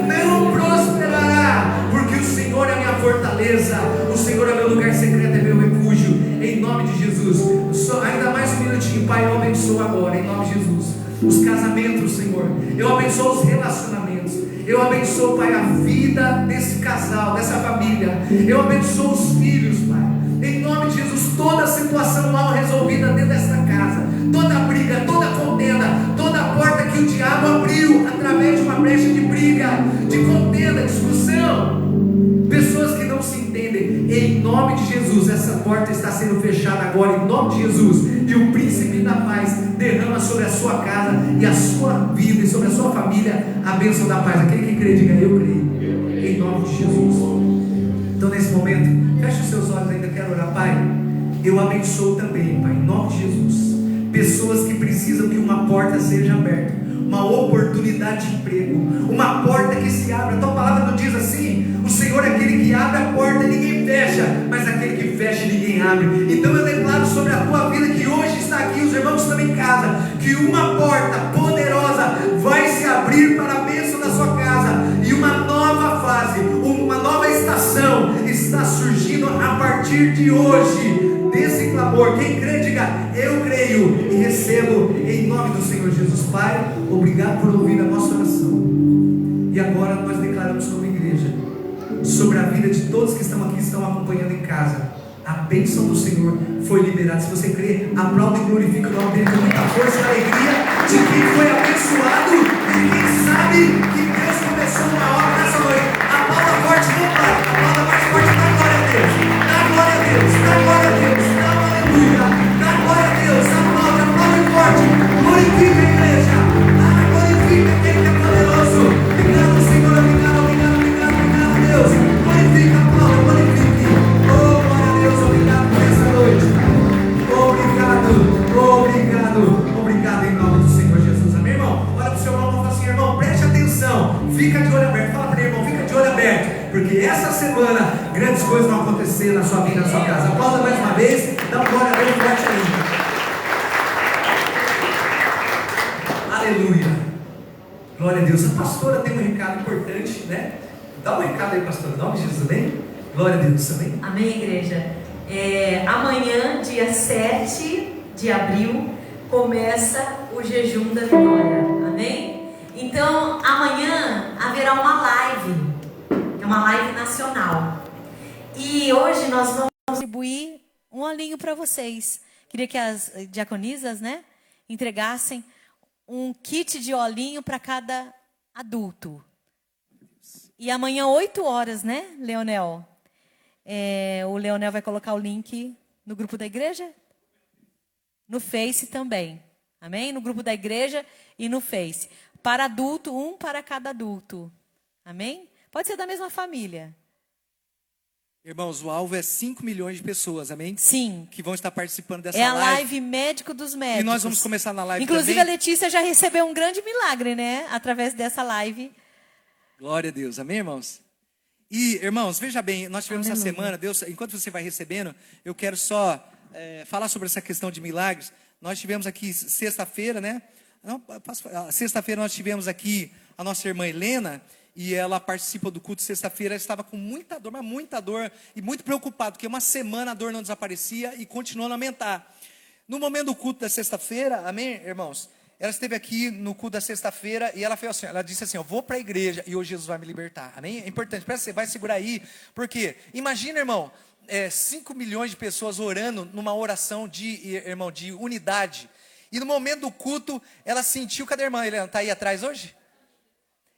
não prosperará, porque o Senhor é a minha fortaleza, o Senhor é meu lugar secreto, é meu refúgio, em nome de Jesus. Ainda mais um minutinho, Pai, eu abençoo agora, em nome de Jesus, os casamentos, Senhor, eu abençoo os relacionamentos, eu abençoo, Pai, a vida desse casal, dessa família, eu abençoo os filhos, Pai, em nome de Jesus, toda situação mal resolvida dentro desta casa, toda briga, toda contenda, toda porta que o diabo abriu através de uma brecha de briga, de contenda, discussão, pessoas que não se entendem, em nome de Jesus, essa porta está sendo fechada agora, em nome de Jesus, e o príncipe da paz derrama sobre a sua casa e a sua vida e sobre a sua família a bênção da paz. Aquele que crê, diga eu creio, em nome de Jesus. Então nesse momento, feche os seus olhos, ainda quero orar. Pai, eu abençoo também, Pai, em nome de Jesus, pessoas que precisam que uma porta seja aberta, uma oportunidade de emprego, uma porta que se abre. A tua palavra não diz assim: o Senhor é aquele que abre a porta e ninguém fecha, mas aquele que fecha e ninguém abre. Então eu declaro sobre a tua vida, que hoje está aqui, os irmãos estão em casa, que uma porta poderosa vai se abrir para a bênção da sua casa, e uma nova fase, uma nova estação está surgindo a partir de hoje, desse clamor. Quem crê, diga eu creio e recebo, em nome do Senhor Jesus. Pai, obrigado por ouvir a nossa oração, e agora nós declaramos como igreja, sobre a vida de todos que estão aqui, estão acompanhando em casa, a bênção do Senhor foi liberada. Se você crê, aplaude e glorifica o nome dele com muita força e alegria, de quem foi abençoado e quem sabe que Deus começou uma obra nessa noite. Aplauda forte, não pai, aplauda mais forte, dá glória a Deus, dá glória a Deus, dá glória a Deus, dá aleluia, dá glória a Deus, aplauda, aplaude forte, glorifica a igreja, glorifica aquele que é poderoso. Obrigado, Senhor, obrigado, obrigado, obrigado, obrigado, Deus, glorifica, aplauda, glorifique, oh glória a Deus, obrigado por essa noite, obrigado, obrigado, obrigado em nome do Senhor Jesus. Amém, irmão? Olha para o que essa semana grandes coisas vão acontecer na sua vida, na sua casa. Aplauda mais uma vez, dá um glória a Deus forte ainda. Aleluia. Glória a Deus. A pastora tem um recado importante, né? Dá um recado aí, pastora. Em nome de Jesus, amém? Glória a Deus, amém? Amém, igreja? Amanhã, dia 7 de abril, começa o jejum da vitória. Amém? Então, amanhã haverá uma live. É uma live nacional. E hoje nós vamos distribuir um olhinho para vocês. Queria que as diaconisas, né, entregassem um kit de olhinho para cada adulto. E amanhã, 8 horas, né, Leonel? O Leonel vai colocar o link no grupo da igreja? No Face também. Amém? No grupo da igreja e no Face. Para adulto, um para cada adulto. Amém? Pode ser da mesma família. Irmãos, o alvo é 5 milhões de pessoas, amém? Sim. Que vão estar participando dessa É a live. live Médico dos Médicos. E nós vamos começar na live Inclusive, também. a Letícia já recebeu um grande milagre, né? Através dessa live. Glória a Deus, amém, irmãos? E, irmãos, veja bem, nós tivemos essa Aleluia. semana, Deus, enquanto você vai recebendo, eu quero só falar sobre essa questão de milagres. Nós tivemos aqui sexta-feira, né? Sexta-feira nós tivemos aqui a nossa irmã Helena, e ela participou do culto sexta-feira. Ela estava com muita dor, mas muita dor, e muito preocupada, porque uma semana a dor não desaparecia e continuou a aumentar. No momento do culto da sexta-feira, amém, irmãos? Ela esteve aqui no culto da sexta-feira e ela fez assim, ela disse assim, eu vou para a igreja e hoje Jesus vai me libertar, amém? É importante, você vai segurar aí, porque imagina, irmão, 5 milhões de pessoas orando numa oração de unidade, e no momento do culto, ela sentiu, cadê a irmã Helena, está aí atrás hoje?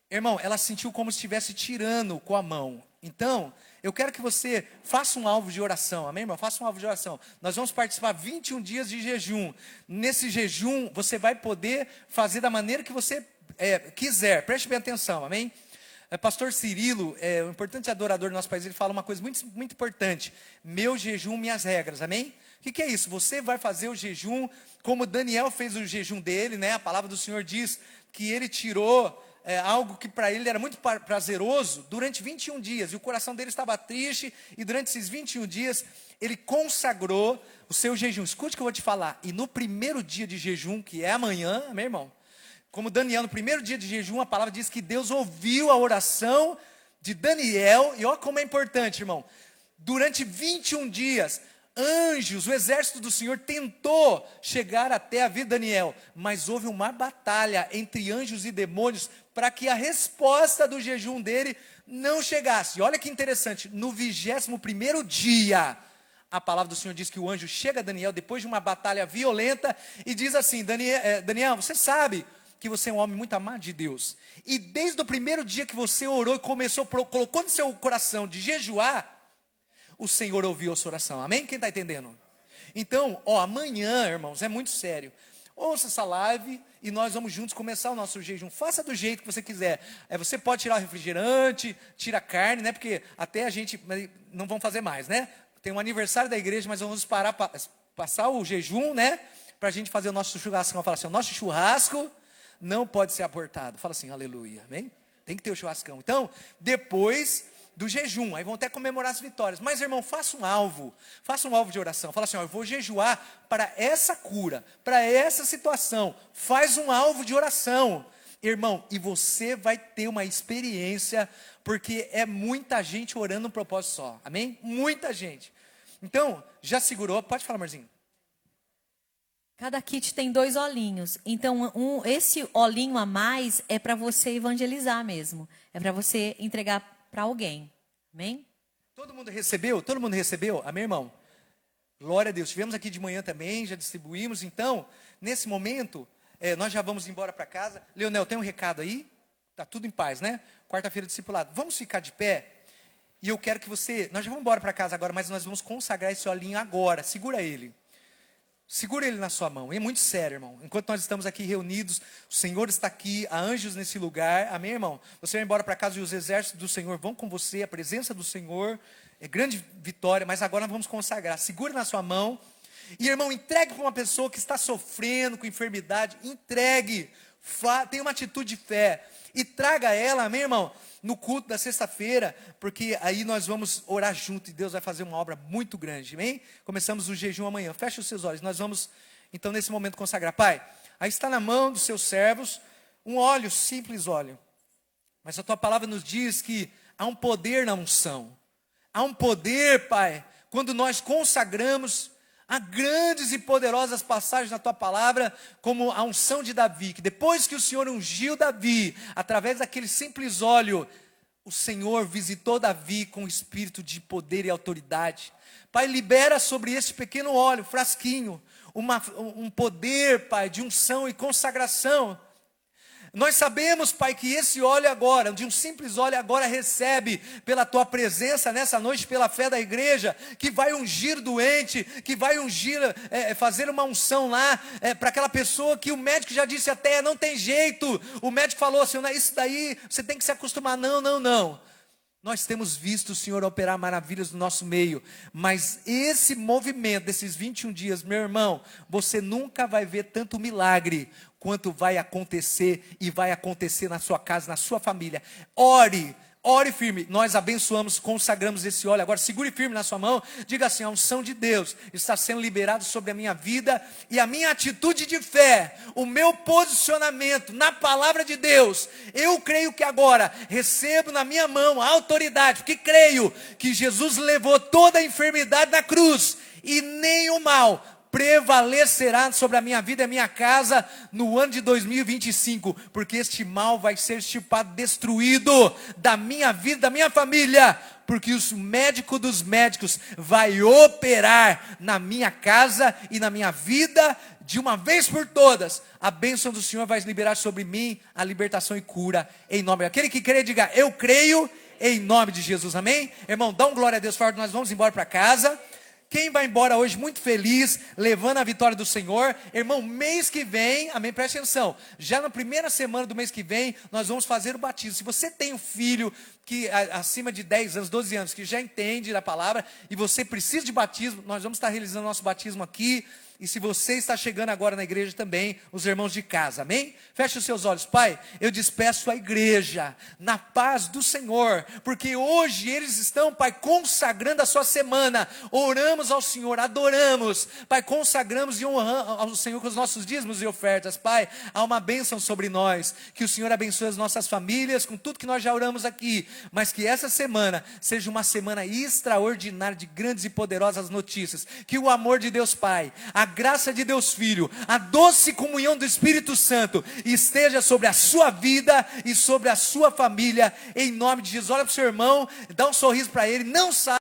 Irmão, ela sentiu como se estivesse tirando com a mão. Então, eu quero que você faça um alvo de oração, amém, irmão? Faça um alvo de oração. Nós vamos participar 21 dias de jejum. Nesse jejum, você vai poder fazer da maneira que você quiser. Preste bem atenção, amém? Pastor Cirilo, o importante adorador do nosso país, ele fala uma coisa muito, muito importante. Meu jejum, minhas regras, amém? O que é isso? Você vai fazer o jejum como Daniel fez o jejum dele, né? A palavra do Senhor diz que ele tirou algo que para ele era muito prazeroso durante 21 dias. E o coração dele estava triste. E durante esses 21 dias, ele consagrou o seu jejum. Escute o que eu vou te falar. E no primeiro dia de jejum, que é amanhã, meu irmão, como Daniel, no primeiro dia de jejum, a palavra diz que Deus ouviu a oração de Daniel. E olha como é importante, irmão. Durante 21 dias, anjos, o exército do Senhor tentou chegar até a vida de Daniel, mas houve uma batalha entre anjos e demônios para que a resposta do jejum dele não chegasse. Olha que interessante, no 21º dia, a palavra do Senhor diz que o anjo chega a Daniel depois de uma batalha violenta e diz assim, Daniel, você sabe que você é um homem muito amado de Deus, e desde o primeiro dia que você orou e colocou no seu coração de jejuar, o Senhor ouviu a sua oração, amém? Quem está entendendo? Então, amanhã, irmãos, é muito sério. Ouça essa live e nós vamos juntos começar o nosso jejum. Faça do jeito que você quiser. Você pode tirar o refrigerante, tira a carne, né? Porque até a gente não vamos fazer mais, né? Tem um aniversário da igreja, mas vamos passar o jejum, né? Para a gente fazer o nosso churrasco. Fala assim, o nosso churrasco não pode ser abortado. Fala assim, aleluia, amém? Tem que ter o churrascão. Então, depois do jejum, aí vão até comemorar as vitórias. Mas, irmão, faça um alvo de oração. Fala assim, eu vou jejuar para essa cura, para essa situação. Faz um alvo de oração, irmão, e você vai ter uma experiência, porque é muita gente orando num propósito só, amém? Muita gente. Então, já segurou? Pode falar, Marzinho. Cada kit tem 2 olhinhos. Então, esse olhinho a mais é para você evangelizar mesmo. É para você entregar para alguém, amém? Todo mundo recebeu? Todo mundo recebeu? Amém, irmão? Glória a Deus. Tivemos aqui de manhã também, já distribuímos. Então, nesse momento, nós já vamos embora para casa. Leonel, tem um recado aí? Tá tudo em paz, né? Quarta-feira discipulado. Vamos ficar de pé? E eu quero que nós já vamos embora para casa agora, mas nós vamos consagrar esse olhinho agora. Segura ele. Segura ele na sua mão, é muito sério, irmão. Enquanto nós estamos aqui reunidos, o Senhor está aqui, há anjos nesse lugar, amém, irmão? Você vai embora para casa e os exércitos do Senhor vão com você, a presença do Senhor é grande vitória, mas agora nós vamos consagrar. Segura na sua mão e, irmão, entregue para uma pessoa que está sofrendo com enfermidade, entregue. Tenha uma atitude de fé. E traga ela, amém, irmão? No culto da sexta-feira, porque aí nós vamos orar junto e Deus vai fazer uma obra muito grande, amém? Começamos o jejum amanhã. Feche os seus olhos. Nós vamos, então, nesse momento consagrar. Pai, aí está na mão dos seus servos um óleo, simples óleo. Mas a tua palavra nos diz que há um poder na unção. Há um poder, Pai, quando nós consagramos. Há grandes e poderosas passagens na tua palavra, como a unção de Davi, que depois que o Senhor ungiu Davi, através daquele simples óleo, o Senhor visitou Davi com espírito de poder e autoridade. Pai, libera sobre este pequeno óleo, frasquinho, um poder, Pai, de unção e consagração. Nós sabemos, Pai, que esse óleo agora, de um simples óleo agora recebe pela Tua presença nessa noite, pela fé da igreja, que vai ungir doente, que vai ungir, fazer uma unção lá, para aquela pessoa que o médico já disse até, não tem jeito, o médico falou assim, isso daí, você tem que se acostumar, não. Nós temos visto o Senhor operar maravilhas no nosso meio, mas esse movimento desses 21 dias, meu irmão, você nunca vai ver tanto milagre quanto vai acontecer e vai acontecer na sua casa, na sua família. Ore firme. Nós abençoamos, consagramos esse óleo. Agora segure firme na sua mão, diga assim, a unção de Deus está sendo liberada sobre a minha vida e a minha atitude de fé, o meu posicionamento na palavra de Deus. Eu creio que agora recebo na minha mão a autoridade, porque creio que Jesus levou toda a enfermidade na cruz e nem o mal prevalecerá sobre a minha vida e a minha casa no ano de 2025, porque este mal vai ser extirpado, destruído da minha vida, da minha família, porque o médico dos médicos vai operar na minha casa e na minha vida de uma vez por todas. A bênção do Senhor vai liberar sobre mim a libertação e cura em nome. Aquele que crê, diga, eu creio em nome de Jesus, amém? Irmão, dá um glória a Deus forte, nós vamos embora para casa. Quem vai embora hoje muito feliz, levando a vitória do Senhor, irmão, mês que vem, amém, preste atenção, já na primeira semana do mês que vem, nós vamos fazer o batismo. Se você tem um filho que acima de 10 anos, 12 anos, que já entende da palavra, e você precisa de batismo, nós vamos estar realizando nosso batismo aqui. E se você está chegando agora na igreja também, os irmãos de casa, amém? Feche os seus olhos. Pai, eu despeço a igreja na paz do Senhor, porque hoje eles estão, Pai, consagrando a sua semana. Oramos ao Senhor, adoramos, Pai, consagramos e honramos ao Senhor com os nossos dízimos e ofertas. Pai, há uma bênção sobre nós, que o Senhor abençoe as nossas famílias, com tudo que nós já oramos aqui, mas que essa semana seja uma semana extraordinária de grandes e poderosas notícias, que o amor de Deus Pai, a graça de Deus Filho, a doce comunhão do Espírito Santo esteja sobre a sua vida e sobre a sua família, em nome de Jesus. Olha para o seu irmão, dá um sorriso para ele, não saia